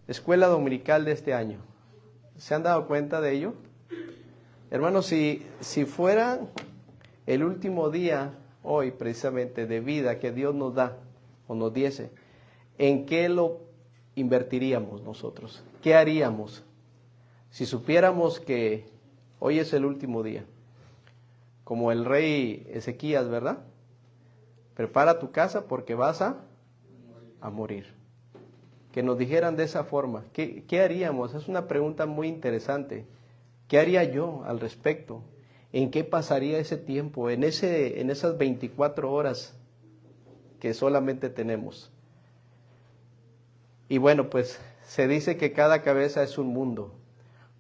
escuela dominical de este año. ¿Se han dado cuenta de ello? Hermanos, si fuera el último día hoy precisamente de vida que Dios nos da o nos diese, ¿en qué lo invertiríamos nosotros? ¿Qué haríamos si supiéramos que hoy es el último día? Como el rey Ezequías, ¿verdad? Prepara tu casa porque vas a morir. Que nos dijeran de esa forma, ¿qué haríamos? Es una pregunta muy interesante. ¿Qué haría yo al respecto? ¿En qué pasaría ese tiempo? En esas 24 horas que solamente tenemos. Y bueno, pues se dice que cada cabeza es un mundo.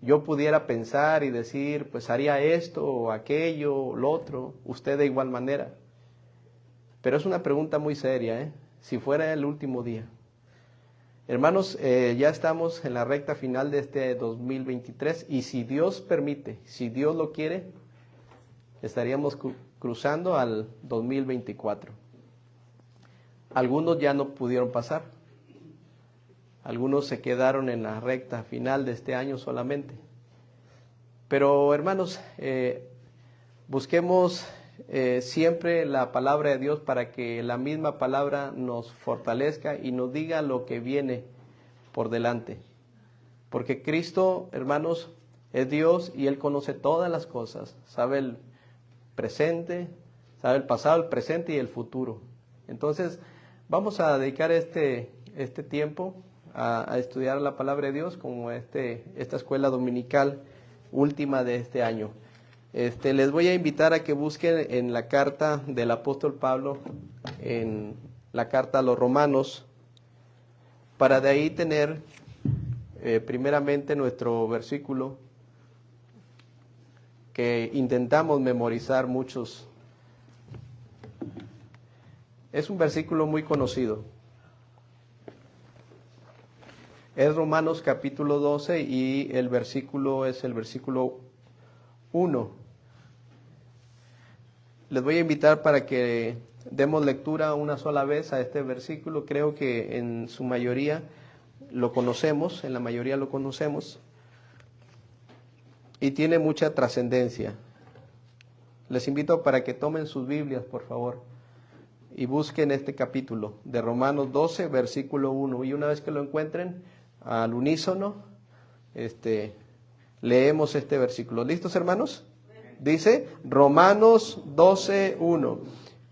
Yo pudiera pensar y decir, pues haría esto o aquello o lo otro, usted de igual manera. Pero es una pregunta muy seria, ¿eh? Si fuera el último día. Hermanos, ya estamos en la recta final de este 2023 y si Dios permite, si Dios lo quiere, estaríamos cruzando al 2024. Algunos ya no pudieron pasar. Algunos se quedaron en la recta final de este año solamente. Pero hermanos, busquemos siempre la palabra de Dios para que la misma palabra nos fortalezca y nos diga lo que viene por delante. Porque Cristo, hermanos, es Dios y Él conoce todas las cosas. Sabe el presente, sabe el pasado, el presente y el futuro. Entonces, vamos a dedicar este tiempo a estudiar la palabra de Dios como esta escuela dominical última de este año. Les voy a invitar a que busquen en la carta del apóstol Pablo, en la carta a los Romanos, para de ahí tener primeramente nuestro versículo que intentamos memorizar muchos. Es un versículo muy conocido. Es Romanos capítulo 12 y el versículo es el versículo 1. Les voy a invitar para que demos lectura una sola vez a este versículo. Creo que en su mayoría lo conocemos, en la mayoría lo conocemos. Y tiene mucha trascendencia. Les invito para que tomen sus Biblias, por favor, y busquen este capítulo de Romanos 12, versículo 1. Y una vez que lo encuentren, al unísono, leemos este versículo. ¿Listos, hermanos? Dice Romanos 12, 1.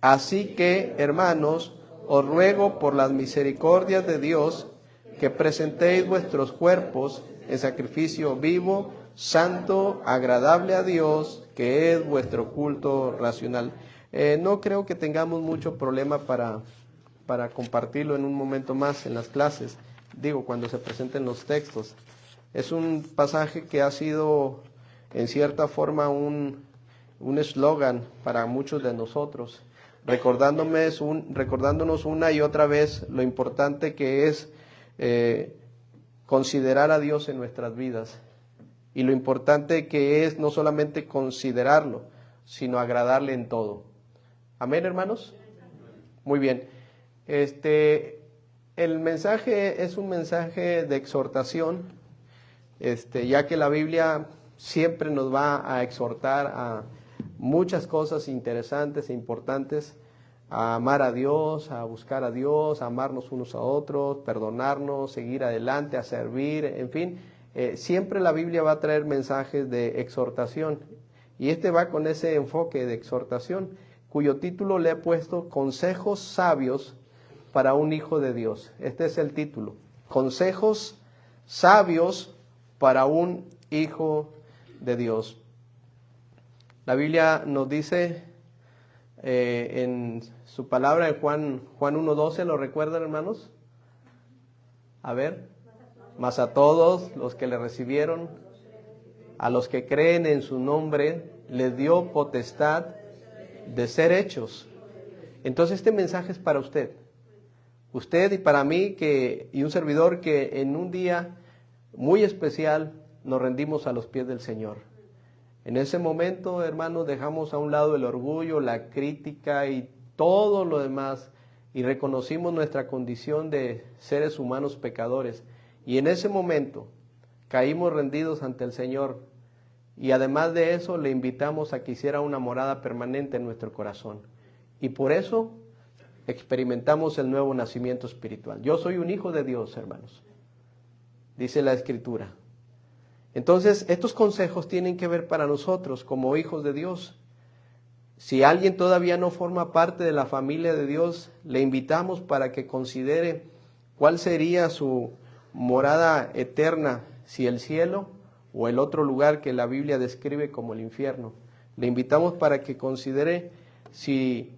Así que, hermanos, os ruego por las misericordias de Dios que presentéis vuestros cuerpos en sacrificio vivo, santo, agradable a Dios, que es vuestro culto racional. No creo que tengamos mucho problema para compartirlo en un momento más en las clases, cuando se presenten los textos. Es un pasaje que ha sido en cierta forma un eslogan para muchos de nosotros, recordándonos una y otra vez lo importante que es considerar a Dios en nuestras vidas y lo importante que es no solamente considerarlo, sino agradarle en todo. Amén, hermanos. Muy bien. El mensaje es un mensaje de exhortación, ya que la Biblia siempre nos va a exhortar a muchas cosas interesantes e importantes, a amar a Dios, a buscar a Dios, a amarnos unos a otros, perdonarnos, seguir adelante, a servir, en fin, siempre la Biblia va a traer mensajes de exhortación y va con ese enfoque de exhortación, cuyo título le he puesto Consejos sabios para un hijo de Dios. Este es el título, Consejos sabios para un hijo de Dios. La Biblia nos dice en su palabra en Juan 1:12, ¿lo recuerdan, hermanos? A ver, mas a todos los que le recibieron, a los que creen en su nombre, les dio potestad de ser hechos. Entonces este mensaje es para usted y para mí y un servidor que en un día muy especial nos rendimos a los pies del Señor. En ese momento, hermanos, dejamos a un lado el orgullo, la crítica y todo lo demás y reconocimos nuestra condición de seres humanos pecadores Y en ese momento caímos rendidos ante el Señor. Y además de eso le invitamos a que hiciera una morada permanente en nuestro corazón. Y por eso experimentamos el nuevo nacimiento espiritual. Yo soy un hijo de Dios, hermanos, dice la Escritura. Entonces, estos consejos tienen que ver para nosotros como hijos de Dios. Si alguien todavía no forma parte de la familia de Dios, le invitamos para que considere cuál sería su morada eterna, si el cielo o el otro lugar que la Biblia describe como el infierno. Le invitamos para que considere si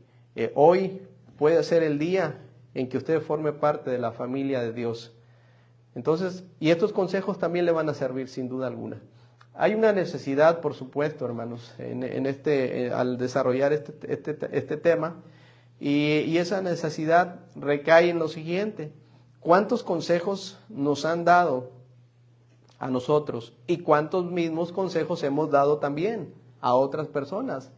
hoy puede ser el día en que usted forme parte de la familia de Dios. Entonces, y estos consejos también le van a servir sin duda alguna. Hay una necesidad, por supuesto, hermanos, al desarrollar este tema, y esa necesidad recae en lo siguiente: ¿cuántos consejos nos han dado a nosotros y cuántos mismos consejos hemos dado también a otras personas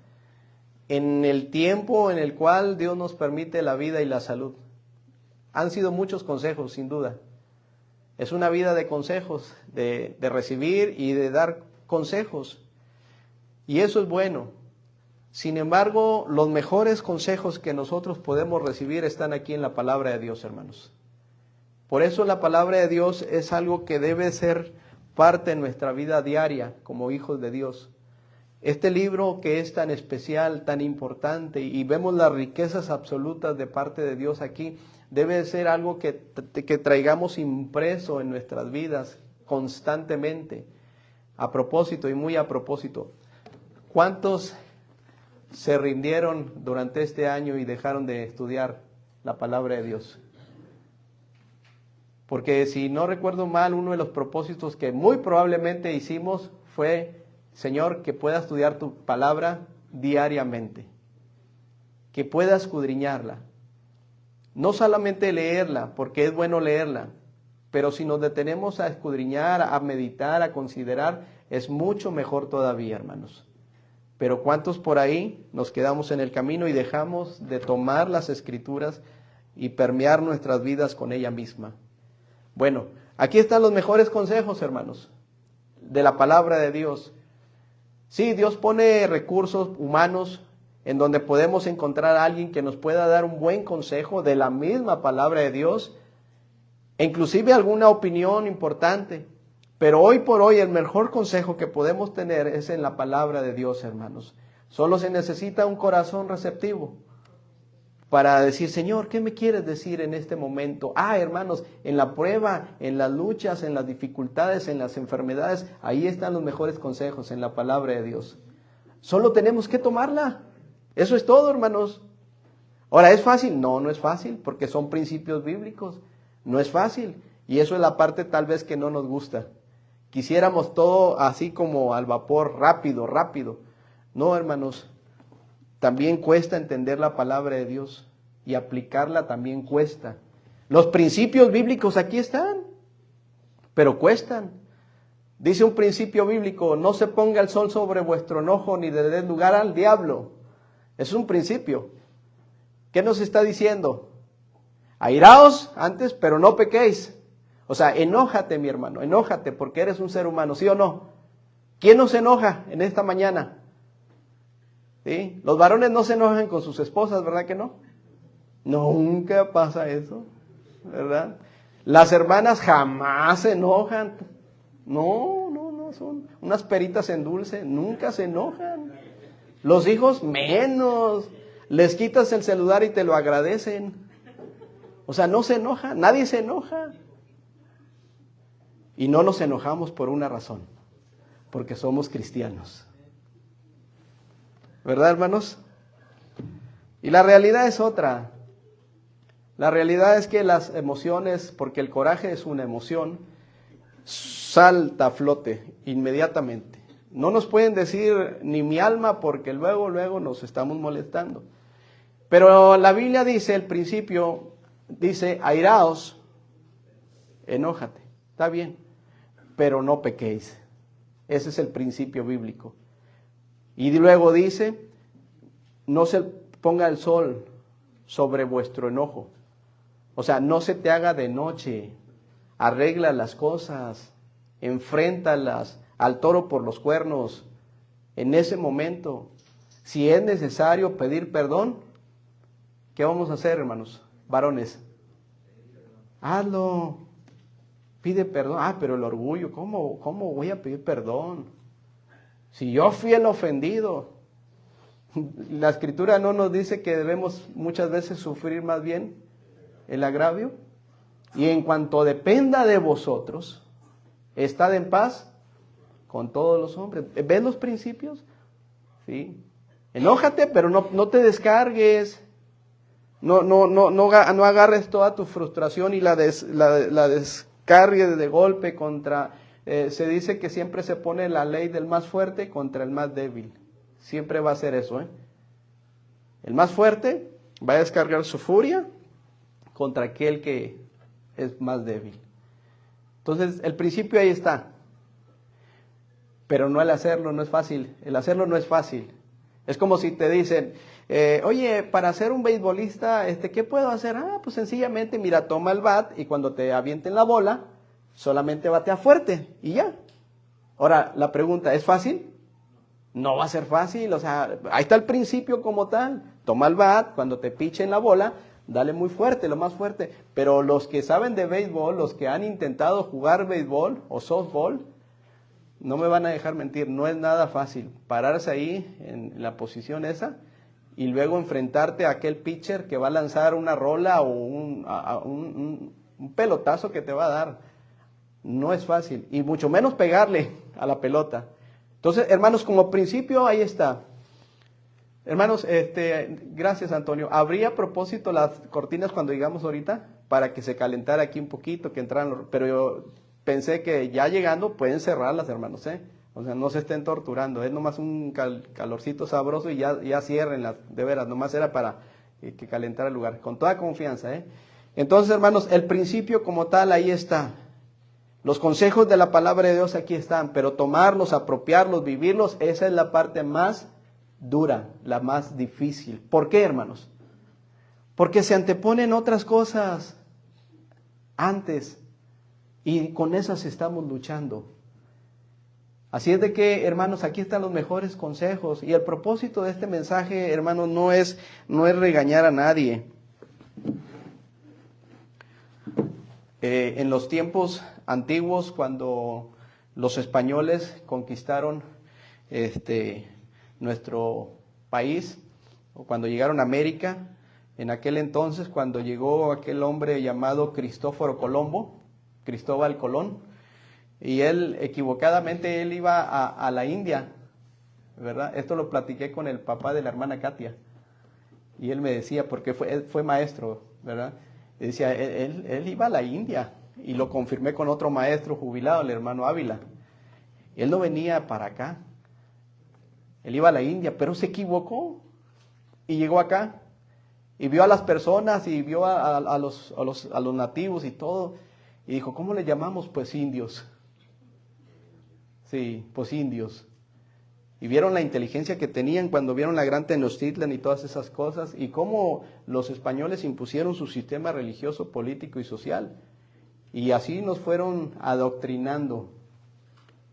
en el tiempo en el cual Dios nos permite la vida y la salud? Han sido muchos consejos, sin duda. Es una vida de consejos, de recibir y de dar consejos. Y eso es bueno. Sin embargo, los mejores consejos que nosotros podemos recibir están aquí en la palabra de Dios, hermanos. Por eso la palabra de Dios es algo que debe ser parte de nuestra vida diaria como hijos de Dios. Este libro que es tan especial, tan importante, y vemos las riquezas absolutas de parte de Dios aquí, debe ser algo que traigamos impreso en nuestras vidas constantemente. A propósito, y muy a propósito, ¿cuántos se rindieron durante este año y dejaron de estudiar la palabra de Dios? Porque si no recuerdo mal, uno de los propósitos que muy probablemente hicimos fue: Señor, que pueda estudiar tu palabra diariamente, que pueda escudriñarla. No solamente leerla, porque es bueno leerla, pero si nos detenemos a escudriñar, a meditar, a considerar, es mucho mejor todavía, hermanos. Pero ¿cuántos por ahí nos quedamos en el camino y dejamos de tomar las Escrituras y permear nuestras vidas con ella misma? Bueno, aquí están los mejores consejos, hermanos, de la palabra de Dios. Sí, Dios pone recursos humanos en donde podemos encontrar a alguien que nos pueda dar un buen consejo de la misma palabra de Dios, e inclusive alguna opinión importante. Pero hoy por hoy el mejor consejo que podemos tener es en la palabra de Dios, hermanos. Solo se necesita un corazón receptivo para decir: Señor, ¿qué me quieres decir en este momento? Hermanos, en la prueba, en las luchas, en las dificultades, en las enfermedades, ahí están los mejores consejos, en la palabra de Dios. Solo tenemos que tomarla. Eso es todo, hermanos. Ahora, ¿es fácil? No, no es fácil, porque son principios bíblicos. No es fácil. Y eso es la parte tal vez que no nos gusta. Quisiéramos todo así como al vapor, rápido, rápido. No, hermanos. También cuesta entender la palabra de Dios, y aplicarla también cuesta. Los principios bíblicos aquí están, pero cuestan. Dice un principio bíblico: no se ponga el sol sobre vuestro enojo, ni le des lugar al diablo. Es un principio. ¿Qué nos está diciendo? Airaos antes, pero no pequéis. O sea, enójate, mi hermano, enójate, porque eres un ser humano, ¿sí o no? ¿Quién no se enoja en esta mañana? ¿Sí? Los varones no se enojan con sus esposas, ¿verdad que no? Nunca pasa eso, ¿verdad? Las hermanas jamás se enojan. No, son unas peritas en dulce, nunca se enojan. Los hijos menos, les quitas el celular y te lo agradecen. O sea, no se enoja, nadie se enoja. Y no nos enojamos por una razón: porque somos cristianos. ¿Verdad, hermanos? Y la realidad es otra. La realidad es que las emociones, porque el coraje es una emoción, salta a flote inmediatamente. No nos pueden decir ni mi alma, porque luego nos estamos molestando. Pero la Biblia dice, el principio dice: airaos, enójate, está bien, pero no pequéis. Ese es el principio bíblico. Y luego dice: no se ponga el sol sobre vuestro enojo. O sea, no se te haga de noche. arregla las cosas, enfréntalas al toro por los cuernos en ese momento. Si es necesario pedir perdón, ¿qué vamos a hacer, hermanos? Varones, hazlo, pide perdón. Pero el orgullo, ¿cómo voy a pedir perdón? Si yo fui el ofendido. La Escritura no nos dice que debemos muchas veces sufrir más bien el agravio. Y en cuanto dependa de vosotros, estad en paz con todos los hombres. ¿Ves los principios? ¿Sí? Enójate, pero no te descargues. No agarres toda tu frustración y la descargues de golpe contra... se dice que siempre se pone la ley del más fuerte contra el más débil. Siempre va a ser eso, ¿eh? El más fuerte va a descargar su furia contra aquel que es más débil. Entonces, el principio ahí está. Pero no el hacerlo no es fácil. El hacerlo no es fácil. Es como si te dicen, oye, para ser un beisbolista, ¿qué puedo hacer? Pues sencillamente, mira, toma el bat y cuando te avienten la bola, solamente batea fuerte y ya. Ahora, la pregunta, ¿es fácil? No va a ser fácil, o sea, ahí está el principio como tal. Toma el bat, cuando te pichen la bola, dale muy fuerte, lo más fuerte. Pero los que saben de béisbol, los que han intentado jugar béisbol o softball, no me van a dejar mentir, no es nada fácil pararse ahí en la posición esa y luego enfrentarte a aquel pitcher que va a lanzar una rola o un pelotazo que te va a dar. No es fácil, y mucho menos pegarle a la pelota. Entonces, hermanos, como principio, ahí está. Hermanos, gracias, Antonio. ¿Habría a propósito las cortinas cuando llegamos ahorita? Para que se calentara aquí un poquito, que entraran, pero yo pensé que ya llegando pueden cerrarlas, hermanos, ¿eh? O sea, no se estén torturando, es nomás un calorcito sabroso y ya ciérrenlas, de veras, nomás era para que calentara el lugar, con toda confianza, ¿eh? Entonces, hermanos, el principio como tal, ahí está. Los consejos de la palabra de Dios aquí están, pero tomarlos, apropiarlos, vivirlos, esa es la parte más dura, la más difícil. ¿Por qué, hermanos? Porque se anteponen otras cosas antes y con esas estamos luchando. Así es de que, hermanos, aquí están los mejores consejos y el propósito de este mensaje, hermanos, no es regañar a nadie. En los tiempos antiguos, cuando los españoles conquistaron nuestro país, o cuando llegaron a América, en aquel entonces, cuando llegó aquel hombre llamado Cristóbal Colón, y él equivocadamente iba a la India, ¿verdad? Esto lo platiqué con el papá de la hermana Katia, y él me decía, porque él fue maestro, ¿verdad? Y decía, él iba a la India, y lo confirmé con otro maestro jubilado, el hermano Ávila. Él no venía para acá, él iba a la India, pero se equivocó y llegó acá y vio a las personas y vio a los nativos y todo, y dijo, ¿cómo le llamamos? Pues indios. Sí, pues indios. Y vieron la inteligencia que tenían cuando vieron la gran Tenochtitlan y todas esas cosas, y cómo los españoles impusieron su sistema religioso, político y social. Y así nos fueron adoctrinando.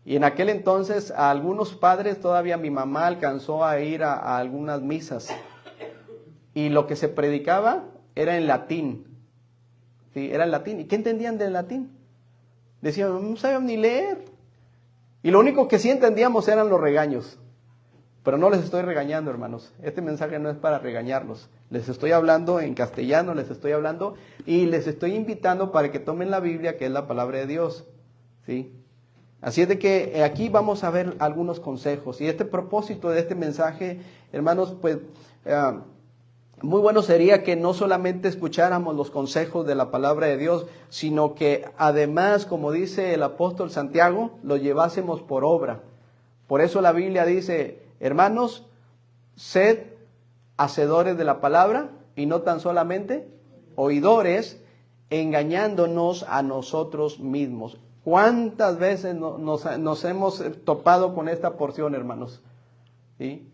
Y en aquel entonces a algunos padres, todavía mi mamá alcanzó a ir a algunas misas. Y lo que se predicaba era en latín. Sí, era en latín. ¿Y qué entendían del latín? Decían, no sabían ni leer. Y lo único que sí entendíamos eran los regaños. Pero no les estoy regañando, hermanos. Este mensaje no es para regañarlos. Les estoy hablando en castellano, les estoy hablando y les estoy invitando para que tomen la Biblia, que es la palabra de Dios. ¿Sí? Así es de que aquí vamos a ver algunos consejos. Y este propósito de este mensaje, hermanos, pues muy bueno sería que no solamente escucháramos los consejos de la palabra de Dios, sino que además, como dice el apóstol Santiago, lo llevásemos por obra. Por eso la Biblia dice, hermanos, sed hacedores de la palabra y no tan solamente oidores, engañándonos a nosotros mismos. ¿Cuántas veces nos hemos topado con esta porción, hermanos? ¿Sí?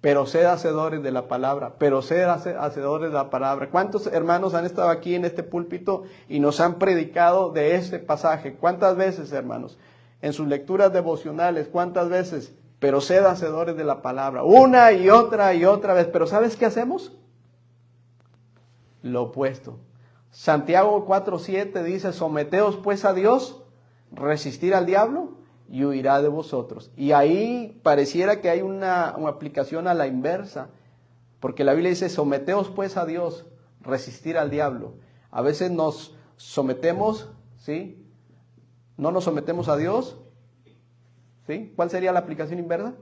pero sed hacedores de la palabra, pero sed hacedores de la palabra. ¿Cuántos hermanos han estado aquí en este púlpito y nos han predicado de este pasaje? ¿Cuántas veces, hermanos? En sus lecturas devocionales, ¿cuántas veces? Pero sed hacedores de la palabra, una y otra vez. Pero ¿sabes qué hacemos? Lo opuesto. Santiago 4:7 dice, someteos pues a Dios, resistir al diablo y huirá de vosotros. Y ahí pareciera que hay una aplicación a la inversa, porque la Biblia dice, someteos pues a Dios, resistir al diablo. A veces nos sometemos, ¿sí? No nos sometemos a Dios, ¿sí? ¿Cuál sería la aplicación inversa?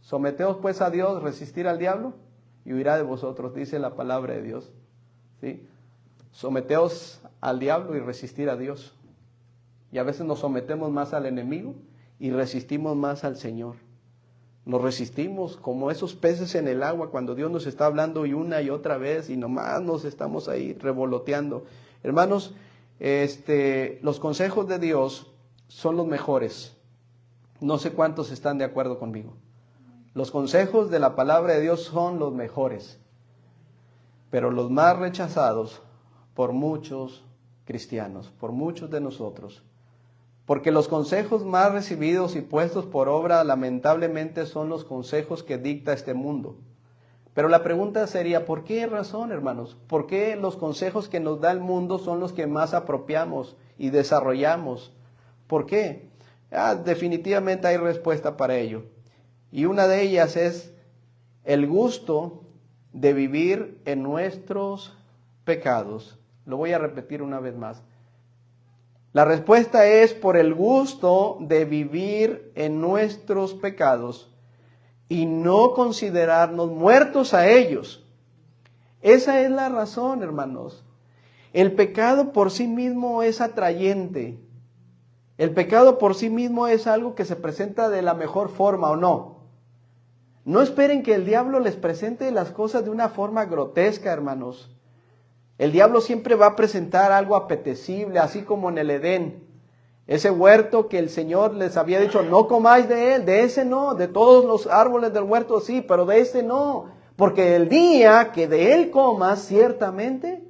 Someteos pues a Dios, resistir al diablo y huirá de vosotros, dice la palabra de Dios, ¿sí? Someteos al diablo y resistir a Dios. Y a veces nos sometemos más al enemigo y resistimos más al Señor. Nos resistimos como esos peces en el agua cuando Dios nos está hablando y una y otra vez y nomás nos estamos ahí revoloteando. Hermanos, los consejos de Dios son los mejores. No sé cuántos están de acuerdo conmigo. Los consejos de la palabra de Dios son los mejores, pero los más rechazados por muchos cristianos, por muchos de nosotros. Porque los consejos más recibidos y puestos por obra, lamentablemente, son los consejos que dicta este mundo. Pero la pregunta sería, ¿por qué razón, hermanos? ¿Por qué los consejos que nos da el mundo son los que más apropiamos y desarrollamos? ¿Por qué? Definitivamente hay respuesta para ello. Y una de ellas es el gusto de vivir en nuestros pecados. Lo voy a repetir una vez más. La respuesta es por el gusto de vivir en nuestros pecados y no considerarnos muertos a ellos. Esa es la razón, hermanos. El pecado por sí mismo es atrayente. El pecado por sí mismo es algo que se presenta de la mejor forma, ¿o no? No esperen que el diablo les presente las cosas de una forma grotesca, hermanos. El diablo siempre va a presentar algo apetecible, así como en el Edén. Ese huerto que el Señor les había dicho, no comáis de él, de ese no, de todos los árboles del huerto sí, pero de ese no. Porque el día que de él comas, ciertamente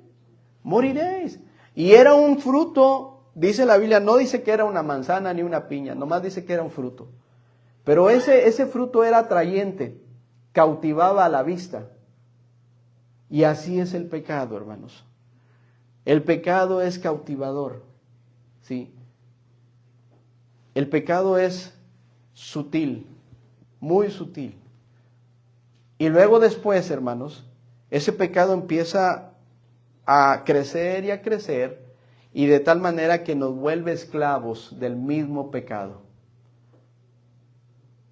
moriréis. Y era un fruto, dice la Biblia, no dice que era una manzana ni una piña, nomás dice que era un fruto. Pero ese fruto era atrayente, cautivaba a la vista. Y así es el pecado, hermanos. El pecado es cautivador, ¿sí? El pecado es sutil, muy sutil. Y luego después, hermanos, ese pecado empieza a crecer y de tal manera que nos vuelve esclavos del mismo pecado.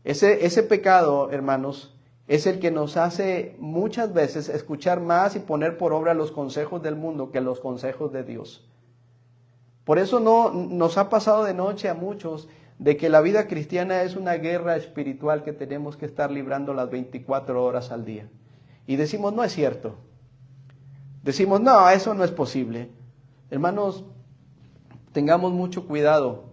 Ese pecado, hermanos, es el que nos hace muchas veces escuchar más y poner por obra los consejos del mundo que los consejos de Dios. Por eso no nos ha pasado de noche a muchos de que la vida cristiana es una guerra espiritual que tenemos que estar librando las 24 horas al día. Y decimos, no es cierto. Decimos, no, eso no es posible. Hermanos, tengamos mucho cuidado.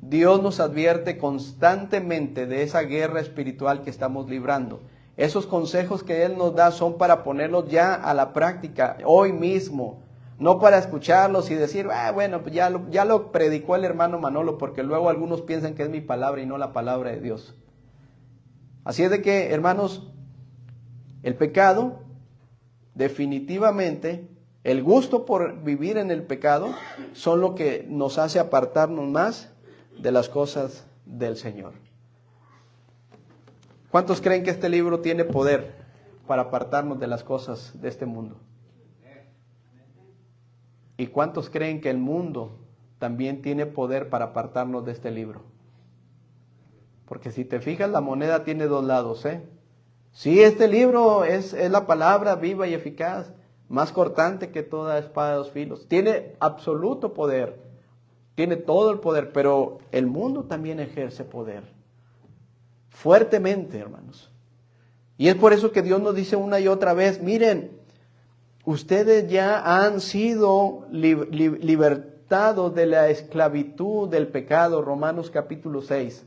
Dios nos advierte constantemente de esa guerra espiritual que estamos librando. Esos consejos que Él nos da son para ponerlos ya a la práctica, hoy mismo. No para escucharlos y decir, bueno, pues ya lo predicó el hermano Manolo, porque luego algunos piensan que es mi palabra y no la palabra de Dios. Así es de que, hermanos, el pecado, definitivamente, el gusto por vivir en el pecado, son lo que nos hace apartarnos más de las cosas del Señor. ¿Cuántos creen que este libro tiene poder para apartarnos de las cosas de este mundo? ¿Y cuántos creen que el mundo también tiene poder para apartarnos de este libro? Porque si te fijas, la moneda tiene dos lados, ¿eh? Sí, este libro es la palabra viva y eficaz, más cortante que toda espada de dos filos. Tiene absoluto poder, tiene todo el poder, pero el mundo también ejerce poder. Fuertemente, hermanos. Y es por eso que Dios nos dice una y otra vez, miren, ustedes ya han sido libertados de la esclavitud del pecado, Romanos capítulo 6.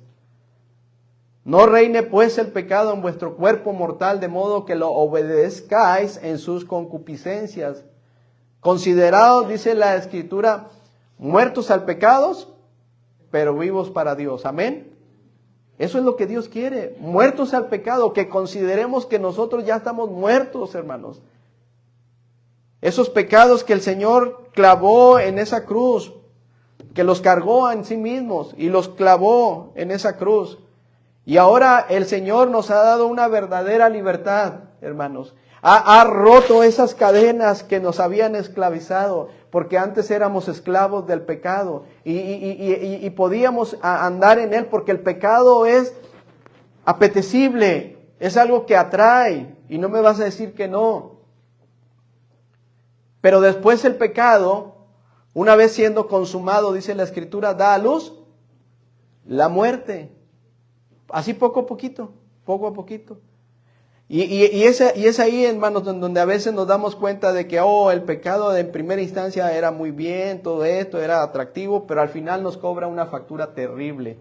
No reine pues el pecado en vuestro cuerpo mortal, de modo que lo obedezcáis en sus concupiscencias. Considerados, dice la Escritura, muertos al pecado, pero vivos para Dios. Amén. Eso es lo que Dios quiere, muertos al pecado, que consideremos que nosotros ya estamos muertos, hermanos. Esos pecados que el Señor clavó en esa cruz, que los cargó en sí mismos y los clavó en esa cruz. Y ahora el Señor nos ha dado una verdadera libertad, hermanos. Ha roto esas cadenas que nos habían esclavizado, porque antes éramos esclavos del pecado y podíamos andar en él, porque el pecado es apetecible, es algo que atrae, y no me vas a decir que no. Pero después el pecado, una vez siendo consumado, dice la Escritura, da a luz la muerte. Así poco a poquito, poco a poquito. Y es ahí, hermanos, donde a veces nos damos cuenta de que, el pecado en primera instancia era muy bien, todo esto era atractivo, pero al final nos cobra una factura terrible.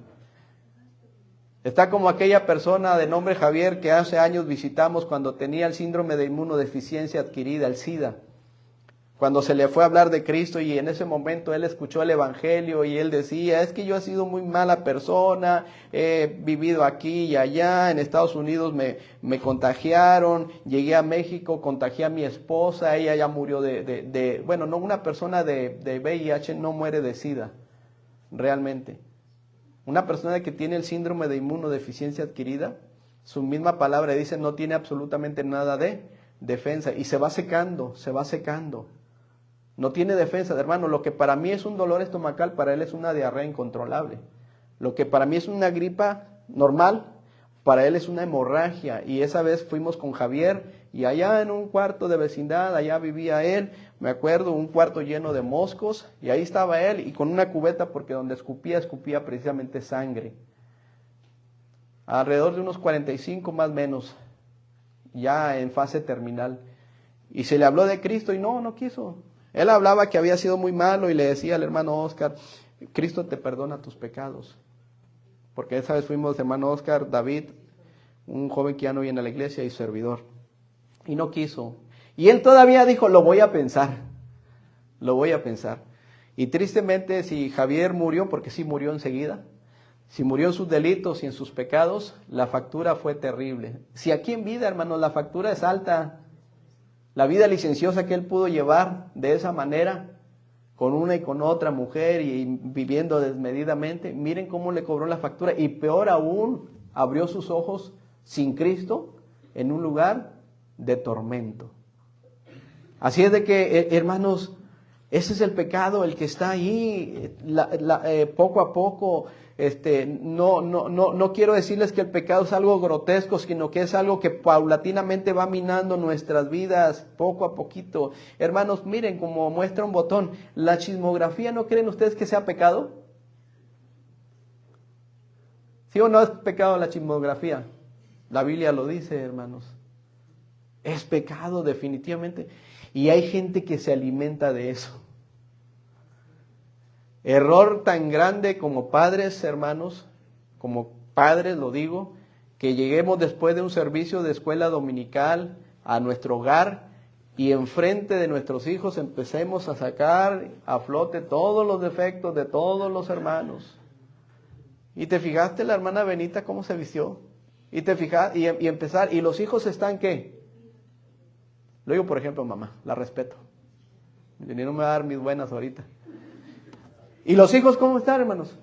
Está como aquella persona de nombre Javier que hace años visitamos cuando tenía el síndrome de inmunodeficiencia adquirida, el SIDA. Cuando se le fue a hablar de Cristo y en ese momento él escuchó el Evangelio y él decía, es que yo he sido muy mala persona, he vivido aquí y allá, en Estados Unidos me contagiaron, llegué a México, contagié a mi esposa, ella ya murió bueno, no, una persona de VIH no muere de SIDA, realmente. Una persona que tiene el síndrome de inmunodeficiencia adquirida, su misma palabra dice, no tiene absolutamente nada de defensa y se va secando, se va secando. No tiene defensa, hermano. Lo que para mí es un dolor estomacal, para él es una diarrea incontrolable. Lo que para mí es una gripa normal, para él es una hemorragia. Y esa vez fuimos con Javier y allá en un cuarto de vecindad, allá vivía él, me acuerdo, un cuarto lleno de moscos, y ahí estaba él y con una cubeta porque donde escupía precisamente sangre. Alrededor de unos 45 más o menos, ya en fase terminal. Y se le habló de Cristo y no quiso. Él hablaba que había sido muy malo y le decía al hermano Oscar, Cristo te perdona tus pecados. Porque esa vez fuimos hermano Oscar, David, un joven que ya no viene a la iglesia y servidor. Y no quiso. Y él todavía dijo, lo voy a pensar. Lo voy a pensar. Y tristemente si Javier murió, porque sí murió enseguida, si murió en sus delitos y en sus pecados, la factura fue terrible. Si aquí en vida, hermanos, la factura es alta. La vida licenciosa que él pudo llevar de esa manera, con una y con otra mujer y viviendo desmedidamente, miren cómo le cobró la factura. Y peor aún, abrió sus ojos sin Cristo en un lugar de tormento. Así es de que, hermanos, ese es el pecado, el que está ahí, poco a poco. No quiero decirles que el pecado es algo grotesco, sino que es algo que paulatinamente va minando nuestras vidas poco a poquito. Hermanos, miren como muestra un botón, la chismografía, ¿no creen ustedes que sea pecado? ¿Sí o no es pecado la chismografía? La Biblia lo dice, hermanos. Es pecado definitivamente. Y hay gente que se alimenta de eso. Error tan grande como padres, hermanos, como padres lo digo, que lleguemos después de un servicio de escuela dominical a nuestro hogar y enfrente de nuestros hijos empecemos a sacar a flote todos los defectos de todos los hermanos. ¿Y te fijaste la hermana Benita cómo se vistió? Y te fijaste, y empezar, ¿y los hijos están qué? Lo digo por ejemplo, mamá, la respeto. Y no me va a dar mis buenas ahorita. ¿Y los hijos cómo están, hermanos?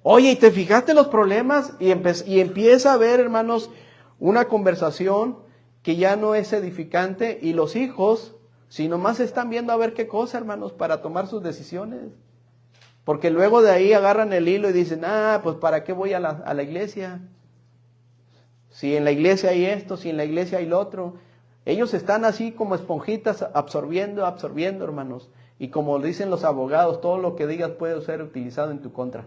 Oye, ¿y te fijaste los problemas? Y empieza a ver, hermanos, una conversación que ya no es edificante. Y los hijos, si nomás están viendo a ver qué cosa, hermanos, para tomar sus decisiones. Porque luego de ahí agarran el hilo y dicen, pues ¿para qué voy a la iglesia? Si en la iglesia hay esto, si en la iglesia hay lo otro. Ellos están así como esponjitas absorbiendo, hermanos. Y como dicen los abogados, todo lo que digas puede ser utilizado en tu contra.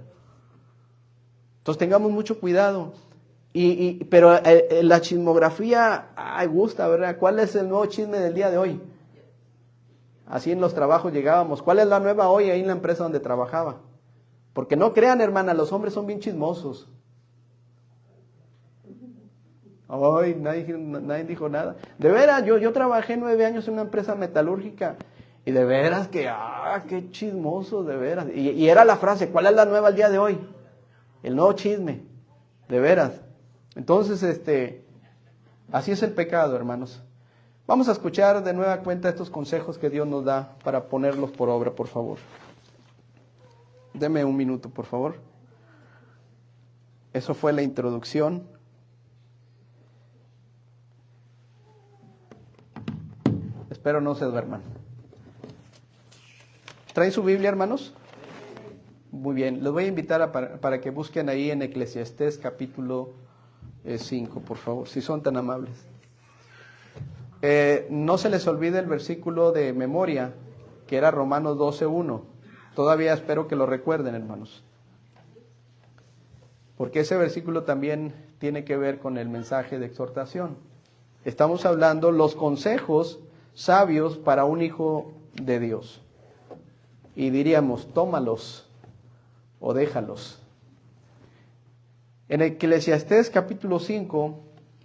Entonces tengamos mucho cuidado. Pero la chismografía, gusta, ¿verdad? ¿Cuál es el nuevo chisme del día de hoy? Así en los trabajos llegábamos. ¿Cuál es la nueva hoy ahí en la empresa donde trabajaba? Porque no crean, hermana, los hombres son bien chismosos. Ay, nadie dijo nada. De veras, yo trabajé 9 años en una empresa metalúrgica y de veras que, qué chismoso, de veras. Y era la frase, ¿cuál es la nueva al día de hoy? El nuevo chisme, de veras. Entonces, así es el pecado, hermanos. Vamos a escuchar de nueva cuenta estos consejos que Dios nos da para ponerlos por obra, por favor. Deme un minuto, por favor. Eso fue la introducción. Espero no se duerman. ¿Traen su Biblia, hermanos? Muy bien, los voy a invitar para que busquen ahí en Eclesiastés capítulo 5, por favor, si son tan amables. No se les olvide el versículo de memoria, que era Romanos 12:1. Todavía espero que lo recuerden, hermanos. Porque ese versículo también tiene que ver con el mensaje de exhortación. Estamos hablando los consejos sabios para un hijo de Dios. Y diríamos, tómalos o déjalos. En Eclesiastés capítulo 5,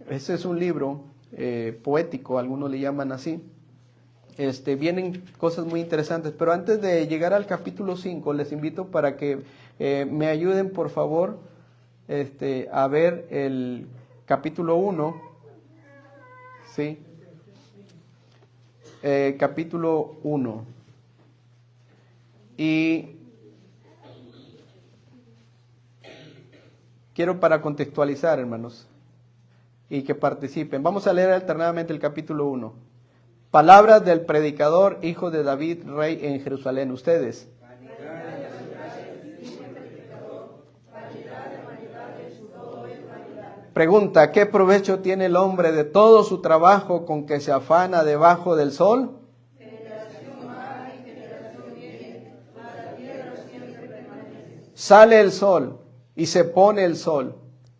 ese es un libro poético, algunos le llaman así. Vienen cosas muy interesantes, pero antes de llegar al capítulo 5, les invito para que me ayuden, por favor, a ver el capítulo 1, ¿sí? Capítulo 1. Y quiero para contextualizar, hermanos, y que participen. Vamos a leer alternadamente el capítulo 1. Palabras del predicador, hijo de David, rey en Jerusalén. Ustedes. Pregunta, ¿qué provecho tiene el hombre de todo su trabajo con que se afana debajo del sol? Sale el sol y se pone el sol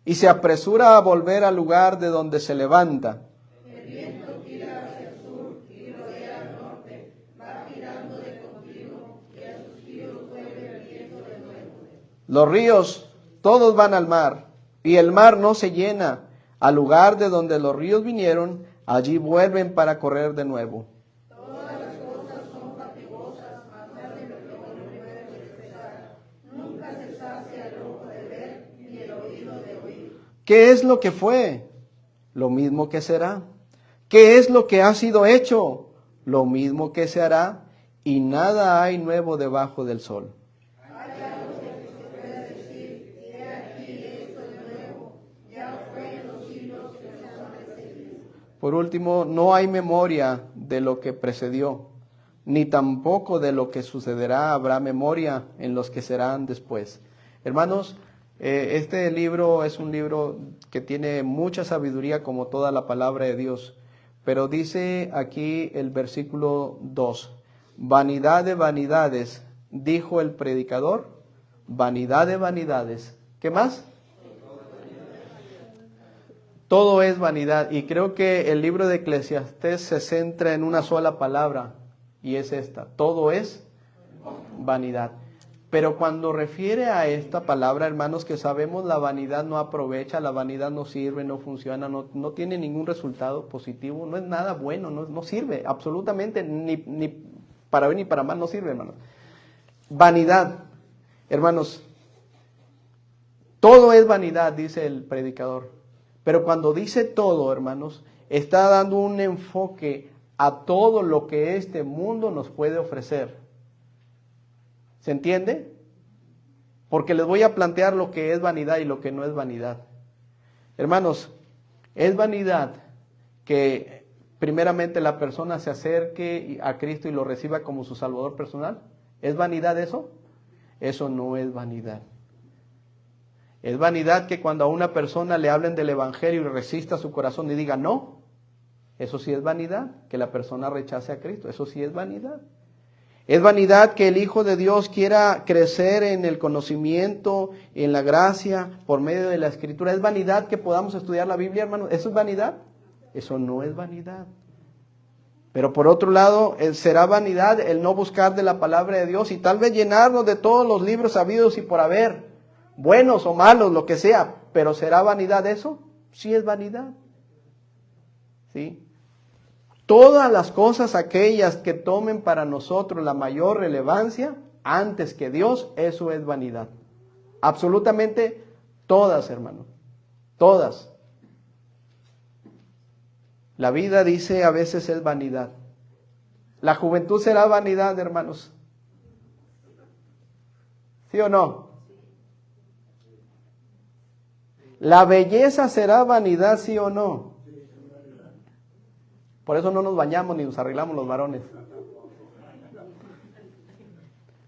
y se apresura a volver al lugar de donde se levanta. El viento tira hacia el sur y rodea al norte, va girando de continuo y a sus giros vuelve el viento de nuevo. Los ríos todos van al mar y el mar no se llena. Al lugar de donde los ríos vinieron, allí vuelven para correr de nuevo. ¿Qué es lo que fue? Lo mismo que será. ¿Qué es lo que ha sido hecho? Lo mismo que se hará. Y nada hay nuevo debajo del sol. Hay algo que se puede decir, y he aquí esto de nuevo, ya fue en los siglos que nos han precedido. Por último, no hay memoria de lo que precedió, ni tampoco de lo que sucederá habrá memoria en los que serán después. Hermanos, este libro es un libro que tiene mucha sabiduría como toda la palabra de Dios, pero dice aquí el versículo 2, vanidad de vanidades, dijo el predicador, vanidad de vanidades. ¿Qué más? Todo es vanidad, y creo que el libro de Eclesiastés se centra en una sola palabra, y es esta, todo es vanidad. Pero cuando refiere a esta palabra, hermanos, que sabemos la vanidad no aprovecha, la vanidad no sirve, no funciona, no tiene ningún resultado positivo, no es nada bueno, no sirve, absolutamente, ni para bien ni para mal no sirve, hermanos. Vanidad, hermanos, todo es vanidad, dice el predicador. Pero cuando dice todo, hermanos, está dando un enfoque a todo lo que este mundo nos puede ofrecer. ¿Se entiende? Porque les voy a plantear lo que es vanidad y lo que no es vanidad. Hermanos, es vanidad que primeramente la persona se acerque a Cristo y lo reciba como su Salvador personal. ¿Es vanidad eso? Eso no es vanidad. Es vanidad que cuando a una persona le hablen del Evangelio y resista su corazón y diga no. Eso sí es vanidad, que la persona rechace a Cristo. Eso sí es vanidad. Es vanidad que el Hijo de Dios quiera crecer en el conocimiento, en la gracia, por medio de la Escritura. Es vanidad que podamos estudiar la Biblia, hermanos. ¿Eso es vanidad? Eso no es vanidad. Pero por otro lado, será vanidad el no buscar de la palabra de Dios y tal vez llenarnos de todos los libros habidos y por haber, buenos o malos, lo que sea. Pero ¿será vanidad eso? Sí es vanidad. ¿sí? Todas las cosas aquellas que tomen para nosotros la mayor relevancia antes que Dios, eso es vanidad. Absolutamente todas, hermano. Todas. La vida, dice, a veces es vanidad. ¿La juventud será vanidad, hermanos? ¿Sí o no? ¿La belleza será vanidad, sí o no? Por eso no nos bañamos ni nos arreglamos los varones.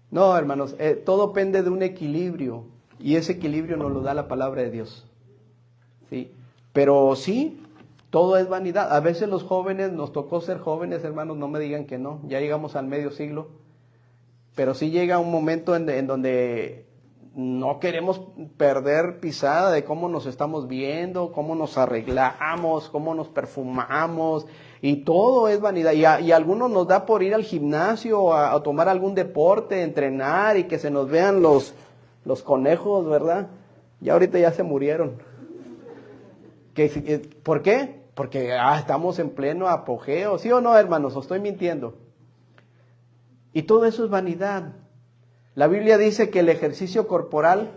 No, hermanos, todo depende de un equilibrio. Y ese equilibrio nos lo da la palabra de Dios. ¿Sí? Pero sí, todo es vanidad. A veces los jóvenes, nos tocó ser jóvenes, hermanos, no me digan que no. Ya llegamos al medio siglo. Pero sí llega un momento en donde no queremos perder pisada de cómo nos estamos viendo, cómo nos arreglamos, cómo nos perfumamos, y todo es vanidad. Y a algunos nos da por ir al gimnasio a tomar algún deporte, entrenar y que se nos vean los conejos, ¿verdad? Ya ahorita ya se murieron. ¿Por qué? Porque estamos en pleno apogeo, ¿sí o no, hermanos? ¿O estoy mintiendo? Y todo eso es vanidad. La Biblia dice que el ejercicio corporal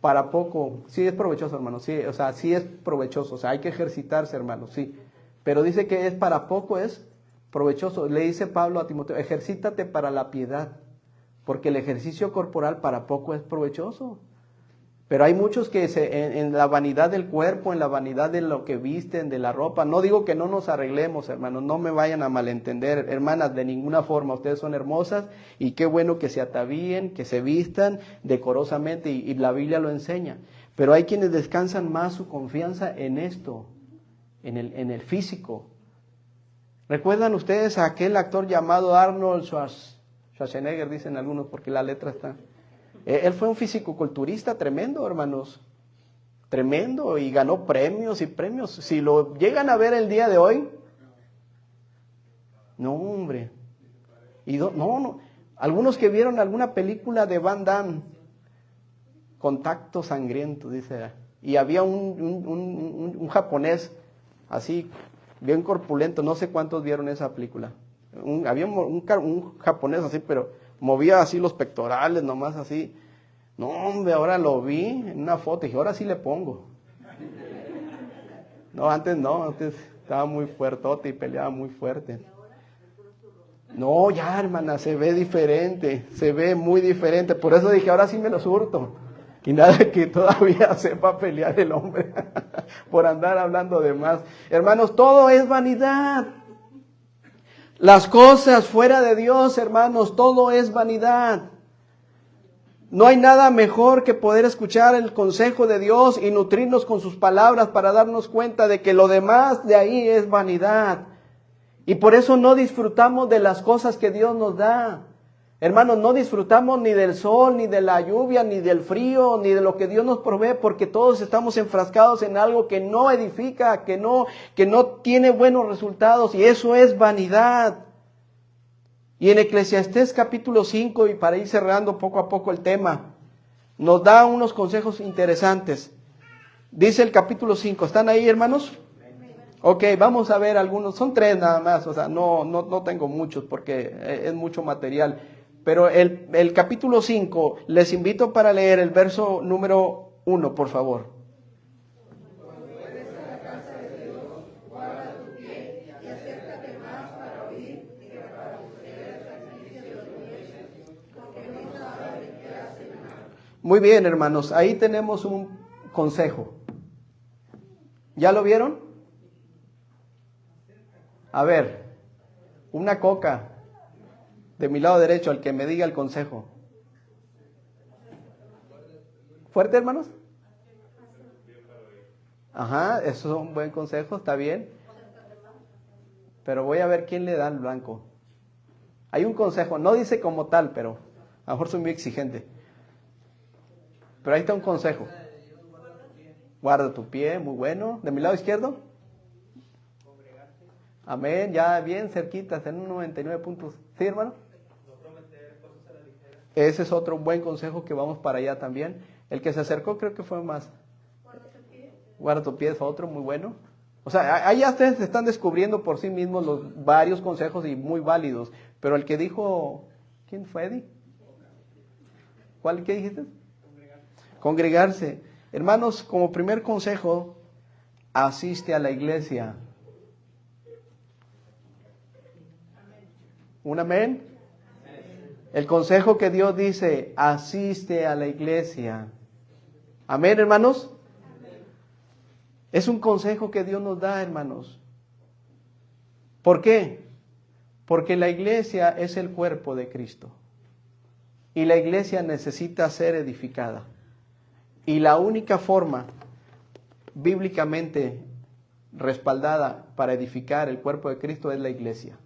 para poco, sí es provechoso, hermanos, sí, o sea, sí es provechoso, o sea, hay que ejercitarse, hermanos, sí. Pero dice que es para poco, es provechoso. Le dice Pablo a Timoteo, ejercítate para la piedad, porque el ejercicio corporal para poco es provechoso. Pero hay muchos que en la vanidad del cuerpo, en la vanidad de lo que visten, de la ropa. No digo que no nos arreglemos, hermanos, no me vayan a malentender, hermanas, de ninguna forma. Ustedes son hermosas y qué bueno que se atavíen, que se vistan decorosamente y la Biblia lo enseña. Pero hay quienes descansan más su confianza en esto, en el físico. ¿Recuerdan ustedes a aquel actor llamado Arnold Schwarzenegger, dicen algunos porque la letra está... Él fue un fisicoculturista tremendo, hermanos, tremendo, y ganó premios y premios. Si lo llegan a ver el día de hoy, no, hombre. Y no, algunos que vieron alguna película de Van Damme, Contacto Sangriento, dice, y había un japonés así, bien corpulento, no sé cuántos vieron esa película. Había un japonés así, pero movía así los pectorales, nomás así. No, hombre, ahora lo vi en una foto y dije, ahora sí le pongo. No, antes estaba muy fuertote y peleaba muy fuerte. No, ya, hermana, se ve diferente, se ve muy diferente. Por eso dije, ahora sí me lo surto. Y nada que todavía sepa pelear el hombre por andar hablando de más. Hermanos, todo es vanidad. Las cosas fuera de Dios, hermanos, todo es vanidad. No hay nada mejor que poder escuchar el consejo de Dios y nutrirnos con sus palabras para darnos cuenta de que lo demás de ahí es vanidad. Y por eso no disfrutamos de las cosas que Dios nos da. Hermanos, no disfrutamos ni del sol, ni de la lluvia, ni del frío, ni de lo que Dios nos provee, porque todos estamos enfrascados en algo que no edifica, que no tiene buenos resultados, y eso es vanidad. Y en Eclesiastés capítulo 5, y para ir cerrando poco a poco el tema, nos da unos consejos interesantes. Dice el capítulo 5, ¿están ahí, hermanos? Ok, vamos a ver algunos, son 3 nada más, o sea, no tengo muchos porque es mucho material. Pero el capítulo 5, les invito para leer el verso número 1, por favor. Muy bien, hermanos, ahí tenemos un consejo. ¿Ya lo vieron? A ver, una coca de mi lado derecho, al que me diga el consejo. ¿Fuerte, hermanos? Ajá, eso es un buen consejo, está bien. Pero voy a ver quién le da el blanco. Hay un consejo, no dice como tal, pero a lo mejor soy muy exigente. Pero ahí está un consejo. Guarda tu pie, muy bueno. ¿De mi lado izquierdo? Amén, ya bien cerquitas, en un 99 puntos. ¿Sí, hermano? Ese es otro buen consejo que vamos para allá también. El que se acercó creo que fue más. Guarda tu pie es otro muy bueno. O sea, ahí ya ustedes están descubriendo por sí mismos los varios consejos y muy válidos. Pero el que dijo, ¿quién fue, Eddie? ¿Cuál que dijiste? Congregarse. Hermanos, como primer consejo, asiste a la iglesia. ¿Un amén? El consejo que Dios dice, asiste a la iglesia. ¿Amén, hermanos? Es un consejo que Dios nos da, hermanos. ¿Por qué? Porque la iglesia es el cuerpo de Cristo. Y la iglesia necesita ser edificada. Y la única forma bíblicamente respaldada para edificar el cuerpo de Cristo es la iglesia.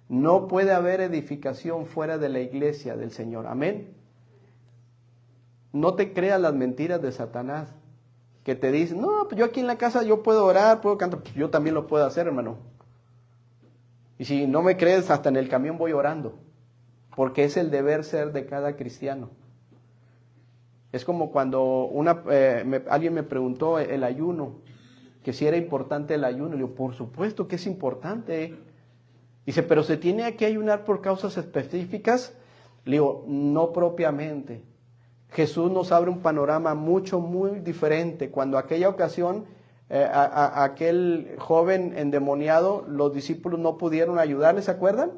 No puede haber edificación fuera de la iglesia del Señor. Amén. No te creas las mentiras de Satanás, que te dicen, no, pues yo aquí en la casa yo puedo orar, puedo cantar. Pues yo también lo puedo hacer, hermano. Y si no me crees, hasta en el camión voy orando, porque es el deber ser de cada cristiano. Es como cuando alguien me preguntó el ayuno, que si era importante el ayuno. Le digo, por supuesto que es importante. Dice, pero ¿se tiene que ayunar por causas específicas? Le digo, no propiamente. Jesús nos abre un panorama muy diferente. Cuando aquella ocasión, aquel joven endemoniado, los discípulos no pudieron ayudarle, ¿se acuerdan?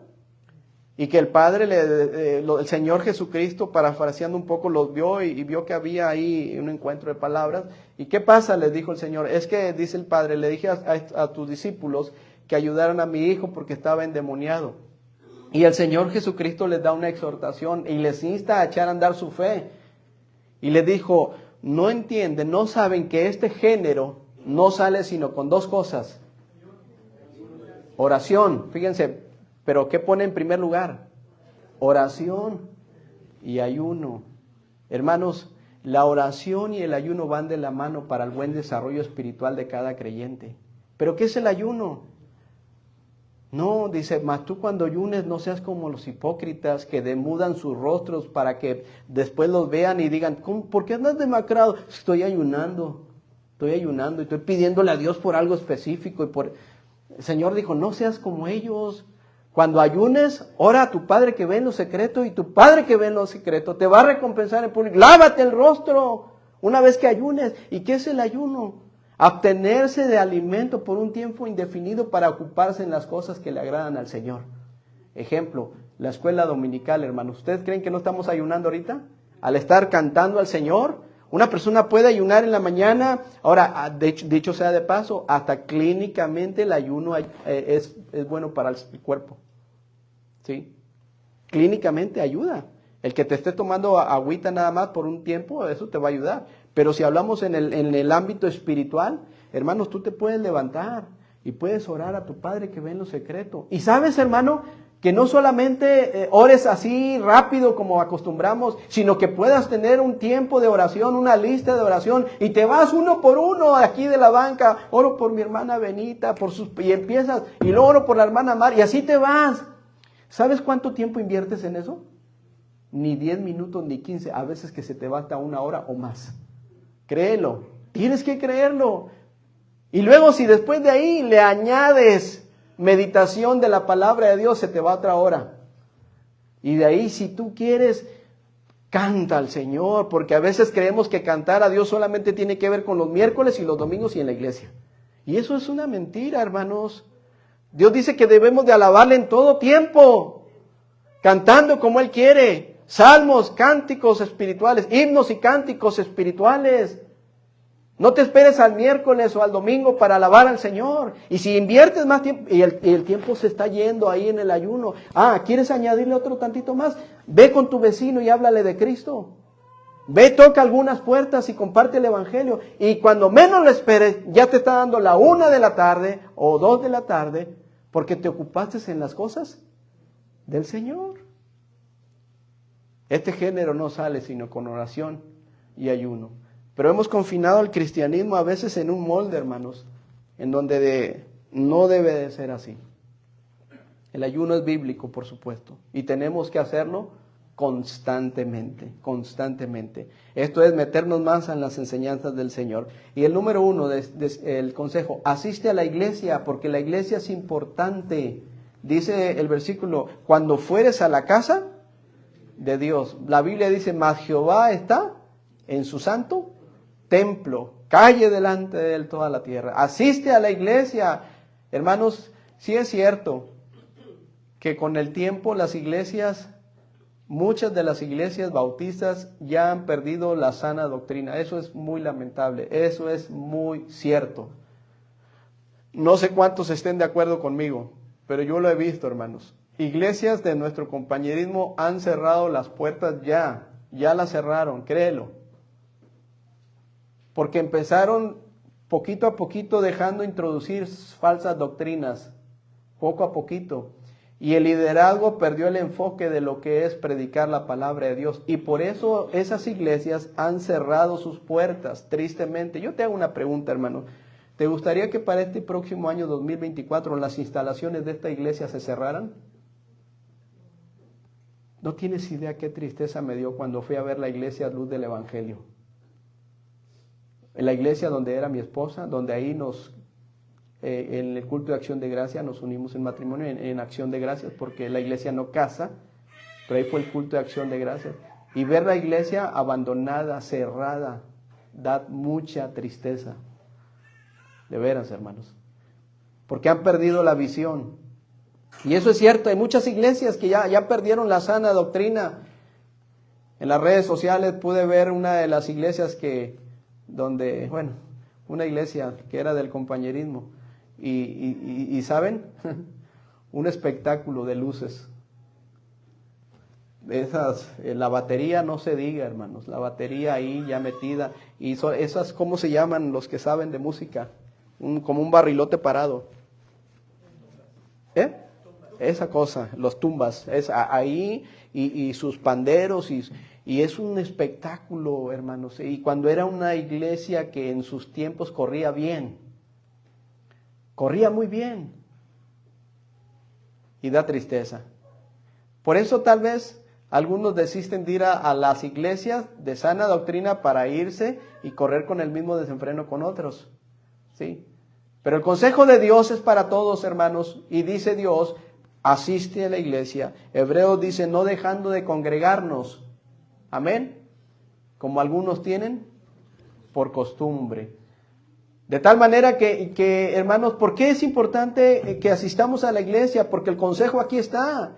Y que el Padre, el Señor Jesucristo, parafraseando un poco, los vio y vio que había ahí un encuentro de palabras. ¿Y qué pasa? Les dijo el Señor. Es que, dice el Padre, le dije a tus discípulos que ayudaran a mi hijo porque estaba endemoniado. Y el Señor Jesucristo les da una exhortación y les insta a echar a andar su fe. Y les dijo, no entienden, no saben que este género no sale sino con dos cosas. Oración, fíjense, pero ¿qué pone en primer lugar? Oración y ayuno. Hermanos, la oración y el ayuno van de la mano para el buen desarrollo espiritual de cada creyente. ¿Pero qué es el ayuno? No, dice, mas tú cuando ayunes no seas como los hipócritas que demudan sus rostros para que después los vean y digan, ¿por qué andas demacrado? Estoy ayunando y estoy pidiéndole a Dios por algo específico. El Señor dijo, no seas como ellos. Cuando ayunes, ora a tu Padre que ve en lo secreto y tu Padre que ve en lo secreto te va a recompensar en público. Lávate el rostro una vez que ayunes. ¿Y qué es el ayuno? Abstenerse de alimento por un tiempo indefinido para ocuparse en las cosas que le agradan al Señor. Ejemplo, la escuela dominical, hermanos. ¿Ustedes creen que no estamos ayunando ahorita? Al estar cantando al Señor, una persona puede ayunar en la mañana. Ahora, dicho sea de paso, hasta clínicamente el ayuno es bueno para el cuerpo. ¿Sí? Clínicamente ayuda. El que te esté tomando agüita nada más por un tiempo, eso te va a ayudar. Pero si hablamos en el ámbito espiritual, hermanos, tú te puedes levantar y puedes orar a tu Padre que ve en lo secreto. Y sabes, hermano, que no solamente ores así rápido como acostumbramos, sino que puedas tener un tiempo de oración, una lista de oración, y te vas uno por uno aquí de la banca, oro por mi hermana Benita, y empiezas, y luego oro por la hermana Mar, y así te vas. ¿Sabes cuánto tiempo inviertes en eso? Ni 10 minutos, ni 15, a veces que se te va hasta 1 hora o más. Créelo, tienes que creerlo. Y luego si después de ahí le añades meditación de la palabra de Dios, se te va otra hora. Y de ahí, si tú quieres, canta al Señor, porque a veces creemos que cantar a Dios solamente tiene que ver con los miércoles y los domingos y en la iglesia. Y eso es una mentira, hermanos. Dios dice que debemos de alabarle en todo tiempo, cantando como Él quiere. Salmos, cánticos espirituales, himnos y cánticos espirituales. No te esperes al miércoles o al domingo para alabar al Señor. Y si inviertes más tiempo, y el tiempo se está yendo ahí en el ayuno. ¿Quieres añadirle otro tantito más? Ve con tu vecino y háblale de Cristo. Ve, toca algunas puertas y comparte el evangelio. Y cuando menos lo esperes, ya te está dando la 1 de la tarde o 2 de la tarde, porque te ocupaste en las cosas del Señor. Este género no sale sino con oración y ayuno. Pero hemos confinado al cristianismo a veces en un molde, hermanos, en donde no debe de ser así. El ayuno es bíblico, por supuesto, y tenemos que hacerlo constantemente, constantemente. Esto es meternos más en las enseñanzas del Señor. Y el número 1, el consejo, asiste a la iglesia, porque la iglesia es importante. Dice el versículo, cuando fueres a la casa de Dios. La Biblia dice, mas Jehová está en su santo templo, calle delante de él toda la tierra. Asiste a la iglesia. Hermanos, sí es cierto que con el tiempo las iglesias, muchas de las iglesias bautistas ya han perdido la sana doctrina. Eso es muy lamentable, eso es muy cierto. No sé cuántos estén de acuerdo conmigo, pero yo lo he visto, hermanos. Iglesias de nuestro compañerismo han cerrado las puertas ya las cerraron, créelo. Porque empezaron poquito a poquito dejando introducir falsas doctrinas, poco a poquito. Y el liderazgo perdió el enfoque de lo que es predicar la palabra de Dios. Y por eso esas iglesias han cerrado sus puertas, tristemente. Yo te hago una pregunta, hermano. ¿Te gustaría que para este próximo año 2024 las instalaciones de esta iglesia se cerraran? No tienes idea qué tristeza me dio cuando fui a ver la iglesia Luz del Evangelio. En la iglesia donde era mi esposa, donde ahí en el culto de acción de gracia nos unimos en matrimonio, en acción de gracias, porque la iglesia no casa, pero ahí fue el culto de acción de gracias. Y ver la iglesia abandonada, cerrada, da mucha tristeza. De veras, hermanos. Porque han perdido la visión. Y eso es cierto, hay muchas iglesias que ya perdieron la sana doctrina. En las redes sociales pude ver una de las iglesias una iglesia que era del compañerismo. Y ¿saben? Un espectáculo de luces. La batería no se diga, hermanos, la batería ahí ya metida. Y esas, ¿cómo se llaman los que saben de música? Como un barrilote parado. Esa cosa, los tumbas, ahí y sus panderos y es un espectáculo, hermanos. Y cuando era una iglesia que en sus tiempos corría muy bien, y da tristeza. Por eso tal vez algunos desisten de ir a las iglesias de sana doctrina para irse y correr con el mismo desenfreno con otros, ¿sí? Pero el consejo de Dios es para todos, hermanos, y dice Dios, asiste a la iglesia. Hebreos dice, no dejando de congregarnos. Amén. Como algunos tienen por costumbre. De tal manera que, hermanos, ¿por qué es importante que asistamos a la iglesia? Porque el consejo aquí está.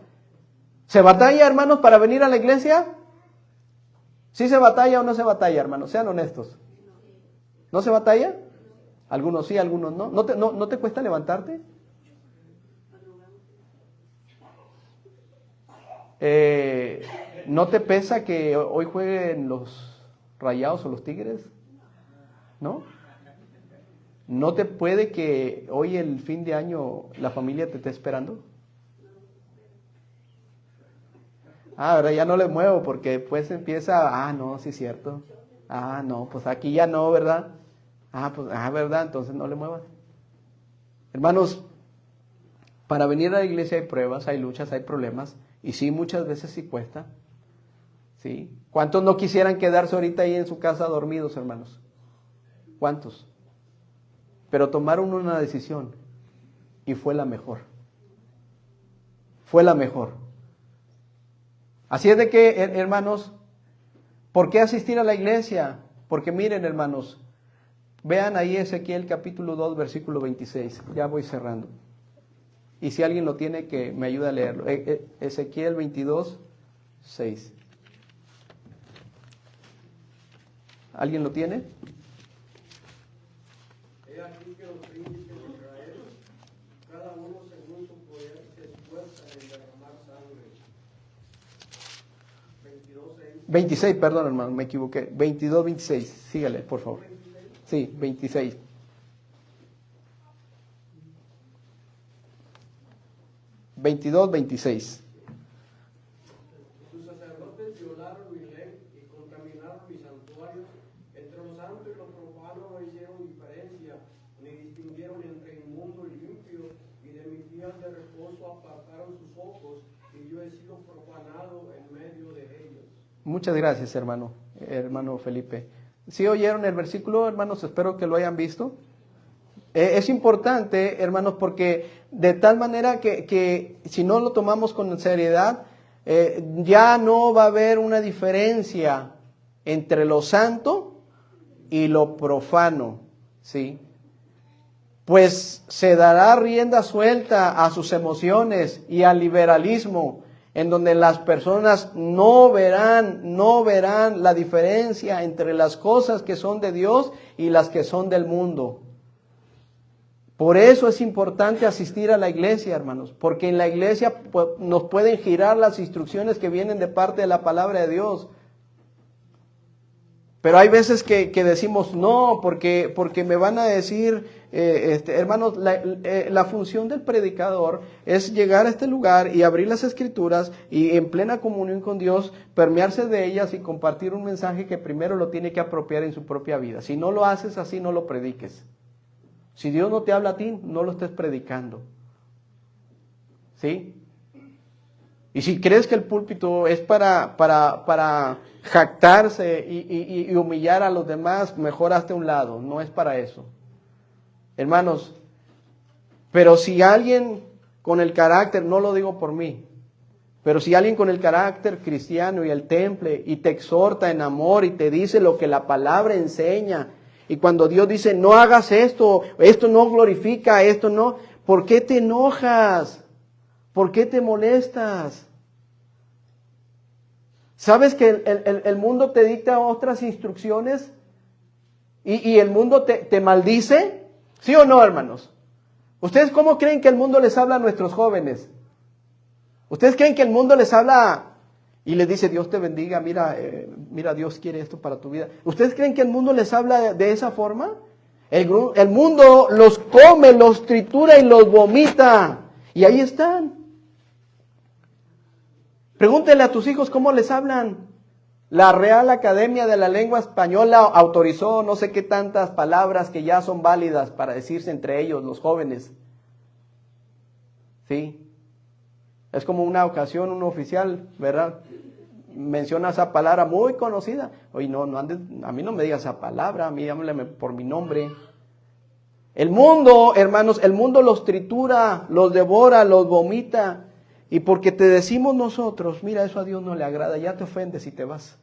¿Se batalla, hermanos, para venir a la iglesia? ¿Sí se batalla o no se batalla, hermanos? Sean honestos. ¿No se batalla? Algunos sí, algunos no. ¿No te cuesta levantarte? ¿No te pesa que hoy jueguen los Rayados o los Tigres? ¿No? ¿No te puede que hoy el fin de año la familia te esté esperando? Ahora ya no le muevo porque después empieza, no, sí es cierto. No, pues aquí ya no, ¿verdad? ¿Verdad? Entonces no le muevas. Hermanos, para venir a la iglesia hay pruebas, hay luchas, hay problemas. Y sí, muchas veces sí cuesta. ¿Sí? ¿Cuántos no quisieran quedarse ahorita ahí en su casa dormidos, hermanos? ¿Cuántos? Pero tomaron una decisión y fue la mejor. Fue la mejor. Así es de que, hermanos, ¿por qué asistir a la iglesia? Porque miren, hermanos, vean ahí Ezequiel capítulo 2, versículo 26. Ya voy cerrando. Y si alguien lo tiene, que me ayude a leerlo. Ezequiel 22, 6. ¿Alguien lo tiene? He aquí que los príncipes de Israel, cada uno según su poder, se esfuerzan en derramar sangre. 26, perdón, hermano, me equivoqué. 22, 26. Sígale, por favor. Sí, 26. Sus sacerdotes violaron mi ley y contaminaron mis santuarios. Entre lo santo y lo profano no hicieron diferencia, ni distinguieron entre inmundo y limpio, y de mis días de reposo apartaron sus ojos, y yo he sido profanado en medio de Muchas gracias, hermano Felipe. ¿Sí oyeron el versículo, hermanos? Espero que lo hayan visto. Es importante, hermanos, porque de tal manera que si no lo tomamos con seriedad, ya no va a haber una diferencia entre lo santo y lo profano, ¿sí? Pues se dará rienda suelta a sus emociones y al liberalismo, en donde las personas no verán la diferencia entre las cosas que son de Dios y las que son del mundo. Por eso es importante asistir a la iglesia, hermanos, porque en la iglesia nos pueden girar las instrucciones que vienen de parte de la palabra de Dios. Pero hay veces que decimos no, porque me van a decir, hermanos, la función del predicador es llegar a este lugar y abrir las escrituras y en plena comunión con Dios, permearse de ellas y compartir un mensaje que primero lo tiene que apropiar en su propia vida. Si no lo haces así, no lo prediques. Si Dios no te habla a ti, no lo estés predicando. ¿Sí? Y si crees que el púlpito es para jactarse y humillar a los demás, mejor hazte a un lado. No es para eso. Hermanos, pero si alguien con el carácter, no lo digo por mí, pero si alguien con el carácter cristiano y el temple y te exhorta en amor y te dice lo que la palabra enseña, y cuando Dios dice no hagas esto, esto no glorifica, esto no, ¿por qué te enojas? ¿Por qué te molestas? ¿Sabes que el mundo te dicta otras instrucciones? ¿Y el mundo te maldice? ¿Sí o no, hermanos? ¿Ustedes cómo creen que el mundo les habla a nuestros jóvenes? ¿Ustedes creen que el mundo les habla y les dice Dios te bendiga, mira Dios quiere esto para tu vida? ¿Ustedes creen que el mundo les habla de esa forma? El mundo los come, los tritura y los vomita. Y ahí están. Pregúntele a tus hijos cómo les hablan. La Real Academia de la Lengua Española autorizó no sé qué tantas palabras que ya son válidas para decirse entre ellos, los jóvenes. ¿Sí? Es como una ocasión, un oficial, ¿verdad? Menciona esa palabra muy conocida. Oye, no andes, a mí no me digas esa palabra, a mí háblame por mi nombre. El mundo, hermanos, el mundo los tritura, los devora, los vomita. Y porque te decimos nosotros, mira, eso a Dios no le agrada, ya te ofendes y te vas.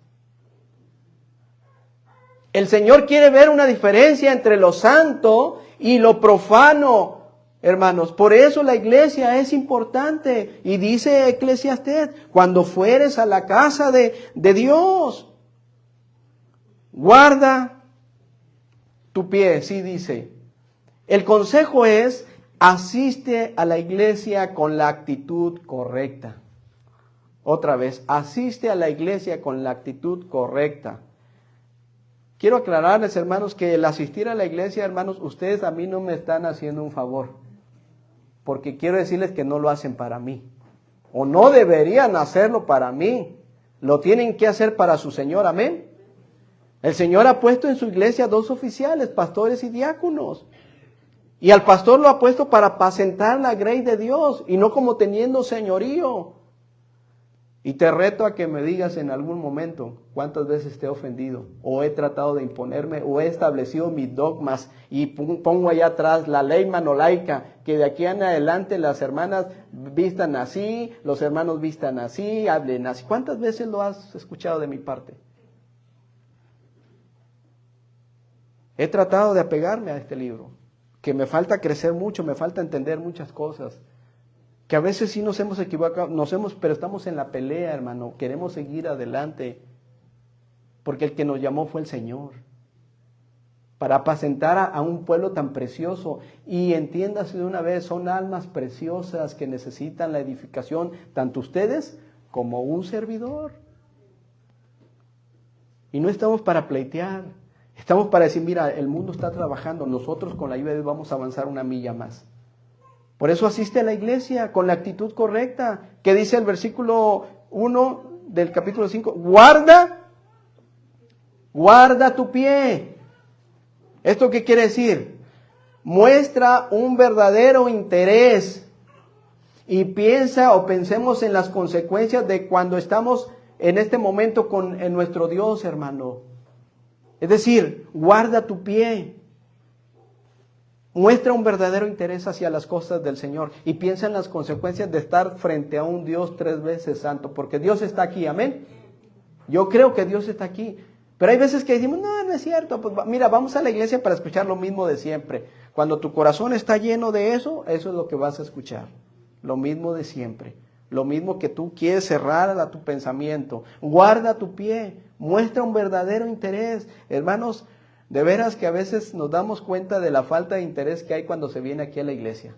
El Señor quiere ver una diferencia entre lo santo y lo profano, hermanos. Por eso la iglesia es importante. Y dice Eclesiastés, cuando fueres a la casa de Dios, guarda tu pie, sí dice. El consejo es, asiste a la iglesia con la actitud correcta. Otra vez, asiste a la iglesia con la actitud correcta. Quiero aclararles, hermanos, que el asistir a la iglesia, hermanos, ustedes a mí no me están haciendo un favor. Porque quiero decirles que no lo hacen para mí. O no deberían hacerlo para mí. Lo tienen que hacer para su Señor, amén. El Señor ha puesto en su iglesia 2 oficiales, pastores y diáconos. Y al pastor lo ha puesto para apacentar la grey de Dios y no como teniendo señorío. Y te reto a que me digas en algún momento cuántas veces te he ofendido o he tratado de imponerme o he establecido mis dogmas y pongo allá atrás la ley manolaica, que de aquí en adelante las hermanas vistan así, los hermanos vistan así, hablen así. ¿Cuántas veces lo has escuchado de mi parte? He tratado de apegarme a este libro, que me falta crecer mucho, me falta entender muchas cosas, que a veces sí nos hemos equivocado, pero estamos en la pelea, hermano, queremos seguir adelante, porque el que nos llamó fue el Señor, para apacentar a un pueblo tan precioso, y entiéndase de una vez, son almas preciosas que necesitan la edificación, tanto ustedes como un servidor, y no estamos para pleitear, estamos para decir, mira, el mundo está trabajando, nosotros con la ayuda de Dios vamos a avanzar una milla más. Por eso asiste a la iglesia con la actitud correcta, que dice el versículo 1 del capítulo 5, guarda tu pie. ¿Esto qué quiere decir? Muestra un verdadero interés y piensa o pensemos en las consecuencias de cuando estamos en este momento en nuestro Dios, hermano. Es decir, guarda tu pie. Muestra un verdadero interés hacia las cosas del Señor y piensa en las consecuencias de estar frente a un Dios 3 veces santo, porque Dios está aquí, amén. Yo creo que Dios está aquí, pero hay veces que decimos, no, no es cierto, pues mira, vamos a la iglesia para escuchar lo mismo de siempre. Cuando tu corazón está lleno de eso, eso es lo que vas a escuchar, lo mismo de siempre, lo mismo que tú quieres cerrar a tu pensamiento. Guarda tu pie, muestra un verdadero interés, hermanos. De veras que a veces nos damos cuenta de la falta de interés que hay cuando se viene aquí a la iglesia.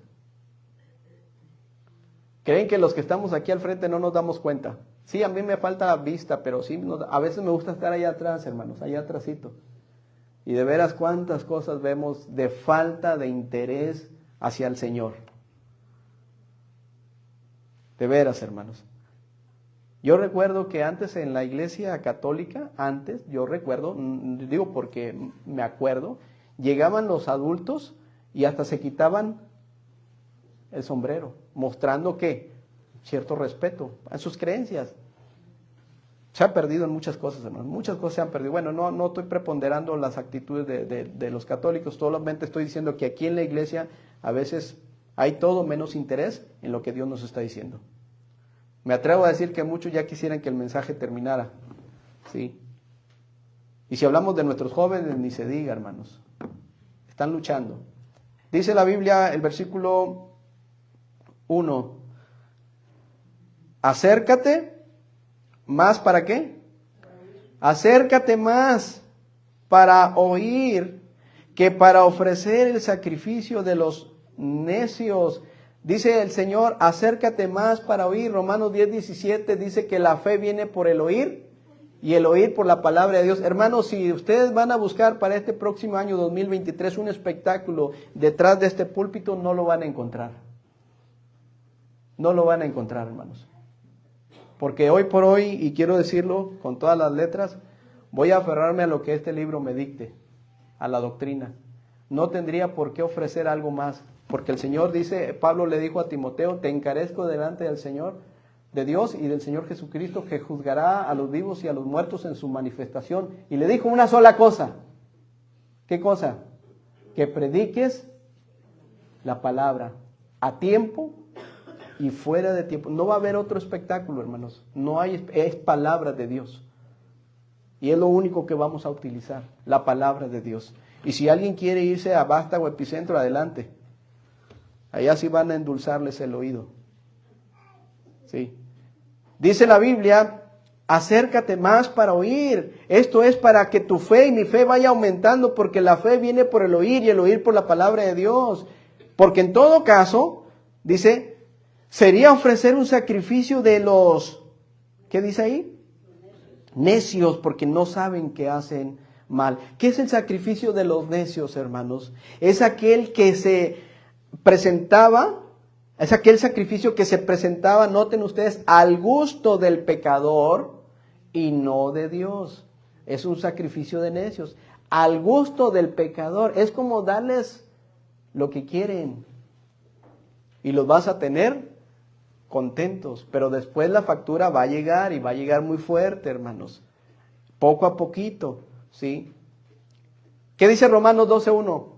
¿Creen que los que estamos aquí al frente no nos damos cuenta? Sí, a mí me falta vista, pero sí, a veces me gusta estar allá atrás, hermanos, allá atrásito. Y de veras cuántas cosas vemos de falta de interés hacia el Señor. De veras, hermanos. Yo recuerdo que antes en la iglesia católica, digo porque me acuerdo, llegaban los adultos y hasta se quitaban el sombrero, mostrando que cierto respeto a sus creencias. Se ha perdido en muchas cosas, hermanos, muchas cosas se han perdido. Bueno, no estoy preponderando las actitudes de los católicos, solamente estoy diciendo que aquí en la iglesia a veces hay todo menos interés en lo que Dios nos está diciendo. Me atrevo a decir que muchos ya quisieran que el mensaje terminara, ¿sí? Y si hablamos de nuestros jóvenes, ni se diga, hermanos. Están luchando. Dice la Biblia, el versículo 1. Acércate más, ¿para qué? Acércate más para oír que para ofrecer el sacrificio de los necios. Dice el Señor, acércate más para oír. Romanos 10:17 dice que la fe viene por el oír y el oír por la palabra de Dios. Hermanos, si ustedes van a buscar para este próximo año 2023 un espectáculo detrás de este púlpito, no lo van a encontrar. No lo van a encontrar, hermanos. Porque hoy por hoy, y quiero decirlo con todas las letras, voy a aferrarme a lo que este libro me dicte, a la doctrina. No tendría por qué ofrecer algo más. Porque el Señor dice, Pablo le dijo a Timoteo, te encarezco delante del Señor, de Dios y del Señor Jesucristo, que juzgará a los vivos y a los muertos en su manifestación. Y le dijo una sola cosa. ¿Qué cosa? Que prediques la palabra a tiempo y fuera de tiempo. No va a haber otro espectáculo, hermanos. No hay, es palabra de Dios. Y es lo único que vamos a utilizar, la palabra de Dios. Y si alguien quiere irse a Basta o Epicentro, adelante. Allá sí van a endulzarles el oído. Sí. Dice la Biblia, acércate más para oír. Esto es para que tu fe y mi fe vaya aumentando, porque la fe viene por el oír y el oír por la palabra de Dios. Porque en todo caso, dice, sería ofrecer un sacrificio de los, ¿qué dice ahí? Necios, porque no saben que hacen mal. ¿Qué es el sacrificio de los necios, hermanos? Es aquel que se presentaba, es aquel sacrificio que se presentaba, noten ustedes, al gusto del pecador y no de Dios. Es un sacrificio de necios, al gusto del pecador. Es como darles lo que quieren y los vas a tener contentos, pero después la factura va a llegar y va a llegar muy fuerte, hermanos, poco a poquito, ¿sí? ¿Qué dice Romanos 12:1?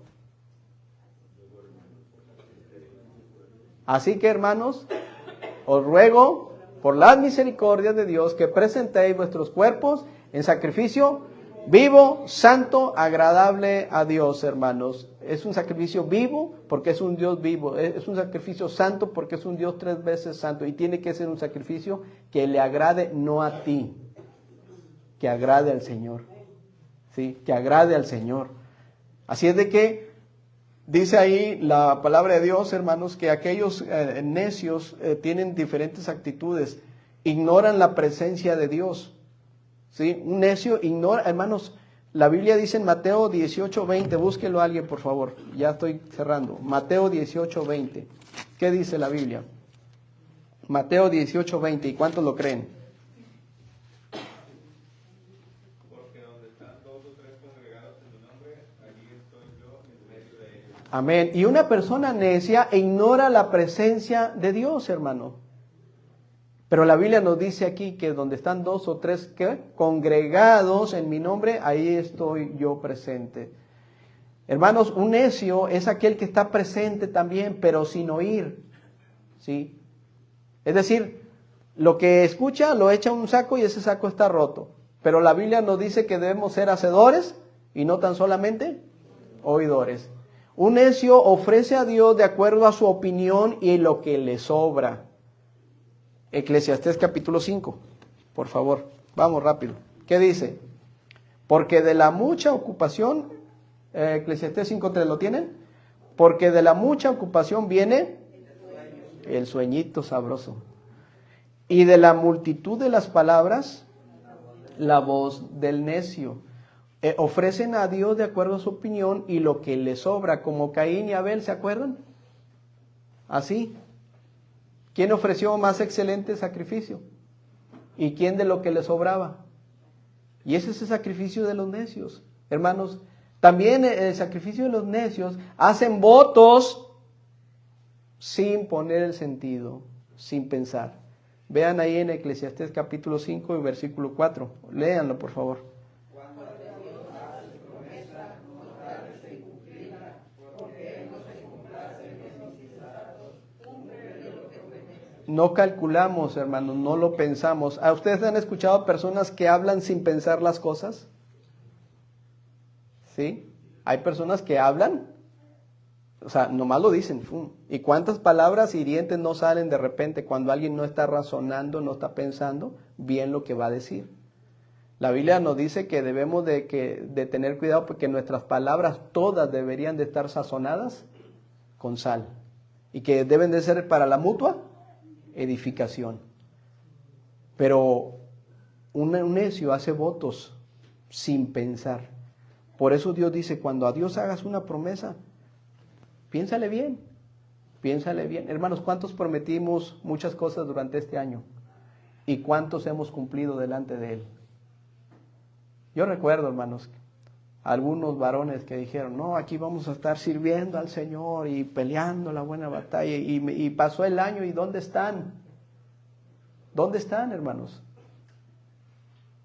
Así que, hermanos, os ruego por las misericordias de Dios que presentéis vuestros cuerpos en sacrificio vivo, santo, agradable a Dios, hermanos. Es un sacrificio vivo porque es un Dios vivo. Es un sacrificio santo porque es un Dios 3 veces santo. Y tiene que ser un sacrificio que le agrade no a ti, que agrade al Señor. ¿Sí? Que agrade al Señor. Así es de que dice ahí la palabra de Dios, hermanos, que aquellos necios tienen diferentes actitudes. Ignoran la presencia de Dios. ¿Sí? Un necio ignora, hermanos, la Biblia dice en Mateo 18:20, búsquelo a alguien por favor, ya estoy cerrando. Mateo 18:20, ¿qué dice la Biblia? Mateo 18:20, ¿y cuántos lo creen? Porque donde están 2 o 3 congregados en tu nombre, allí estoy yo en medio de ellos. Amén. Y una persona necia ignora la presencia de Dios, hermano. Pero la Biblia nos dice aquí que donde están 2 o 3 ¿qué? Congregados en mi nombre, ahí estoy yo presente. Hermanos, un necio es aquel que está presente también, pero sin oír, ¿sí? Es decir, lo que escucha lo echa en un saco y ese saco está roto. Pero la Biblia nos dice que debemos ser hacedores y no tan solamente oidores. Un necio ofrece a Dios de acuerdo a su opinión y lo que le sobra. Eclesiastés capítulo 5, por favor, vamos rápido. ¿Qué dice? Porque de la mucha ocupación, Eclesiastés 5:3, ¿lo tienen? Porque de la mucha ocupación viene el sueñito sabroso. Y de la multitud de las palabras, la voz del necio. Ofrecen a Dios de acuerdo a su opinión y lo que le sobra, como Caín y Abel, ¿se acuerdan? Así. ¿Quién ofreció más excelente sacrificio? ¿Y quién de lo que le sobraba? Y ese es el sacrificio de los necios. Hermanos, también el sacrificio de los necios hacen votos sin poner el sentido, sin pensar. Vean ahí en Eclesiastés capítulo 5 y versículo 4. Léanlo, por favor. No calculamos, hermanos, no lo pensamos. ¿A ustedes han escuchado personas que hablan sin pensar las cosas? ¿Sí? Hay personas que hablan, o sea, nomás lo dicen. ¡Fum! ¿Y cuántas palabras hirientes no salen de repente cuando alguien no está razonando, no está pensando bien lo que va a decir? La Biblia nos dice que debemos de tener cuidado porque nuestras palabras todas deberían de estar sazonadas con sal y que deben de ser para la mutua edificación. Pero un necio hace votos sin pensar. Por eso Dios dice, cuando a Dios hagas una promesa, piénsale bien, piénsale bien. Hermanos, ¿cuántos prometimos muchas cosas durante este año? ¿Y cuántos hemos cumplido delante de Él? Yo recuerdo, hermanos, algunos varones que dijeron, no, aquí vamos a estar sirviendo al Señor y peleando la buena batalla. Y pasó el año, ¿y dónde están? ¿Dónde están, hermanos?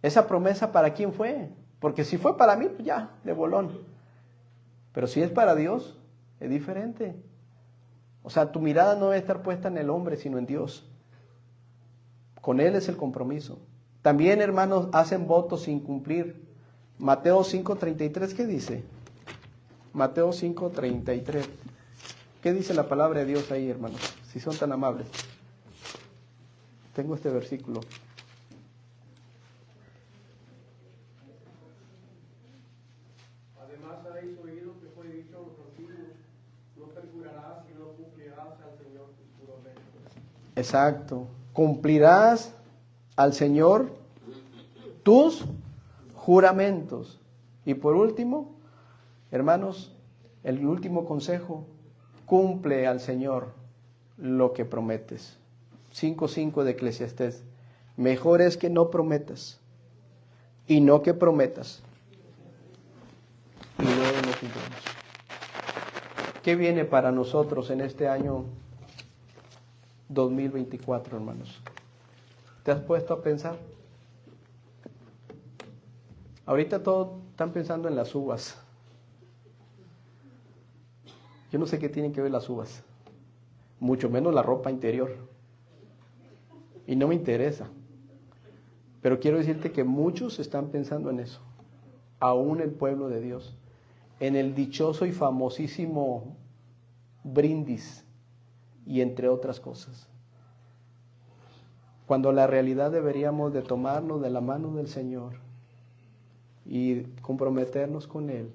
¿Esa promesa para quién fue? Porque si fue para mí, pues ya, de bolón. Pero si es para Dios, es diferente. O sea, tu mirada no debe estar puesta en el hombre, sino en Dios. Con Él es el compromiso. También, hermanos, hacen votos sin cumplir. Mateo 5:33, ¿qué dice? Mateo 5:33. ¿Qué dice la palabra de Dios ahí, hermanos? Si son tan amables. Tengo este versículo. Además habéis oído que fue dicho a los antiguos, no perjurarás y no cumplirás al Señor tus juramentos. Exacto. Cumplirás al Señor tus juramentos. Y por último, hermanos, el último consejo, cumple al Señor lo que prometes. 5:5 de Eclesiastés. Mejor es que no prometas y no que prometas y luego no cumplamos. ¿Qué viene para nosotros en este año 2024, hermanos? ¿Te has puesto a pensar? Ahorita todos están pensando en las uvas. Yo no sé qué tienen que ver las uvas, mucho menos la ropa interior. Y no me interesa. Pero quiero decirte que muchos están pensando en eso, aún el pueblo de Dios, en el dichoso y famosísimo brindis y entre otras cosas. Cuando la realidad deberíamos de tomarnos de la mano del Señor y comprometernos con Él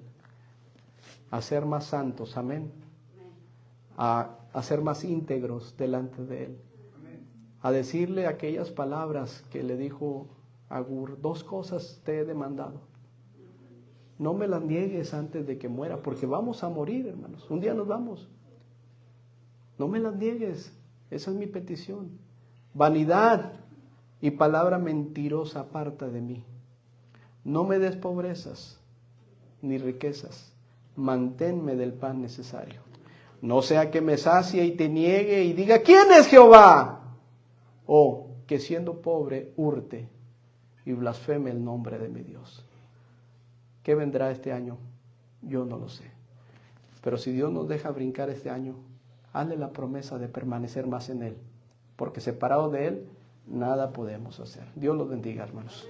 a ser más santos, amén, a ser más íntegros delante de Él, a decirle aquellas palabras que le dijo Agur: 2 cosas te he demandado, no me las niegues antes de que muera, porque vamos a morir, hermanos, un día nos vamos, no me las niegues, esa es mi petición. Vanidad y palabra mentirosa aparta de mí. No me des pobrezas ni riquezas, manténme del pan necesario. No sea que me sacie y te niegue y diga: ¿quién es Jehová? O que siendo pobre hurte y blasfeme el nombre de mi Dios. ¿Qué vendrá este año? Yo no lo sé. Pero si Dios nos deja brincar este año, hazle la promesa de permanecer más en Él, porque separado de Él, nada podemos hacer. Dios los bendiga, hermanos.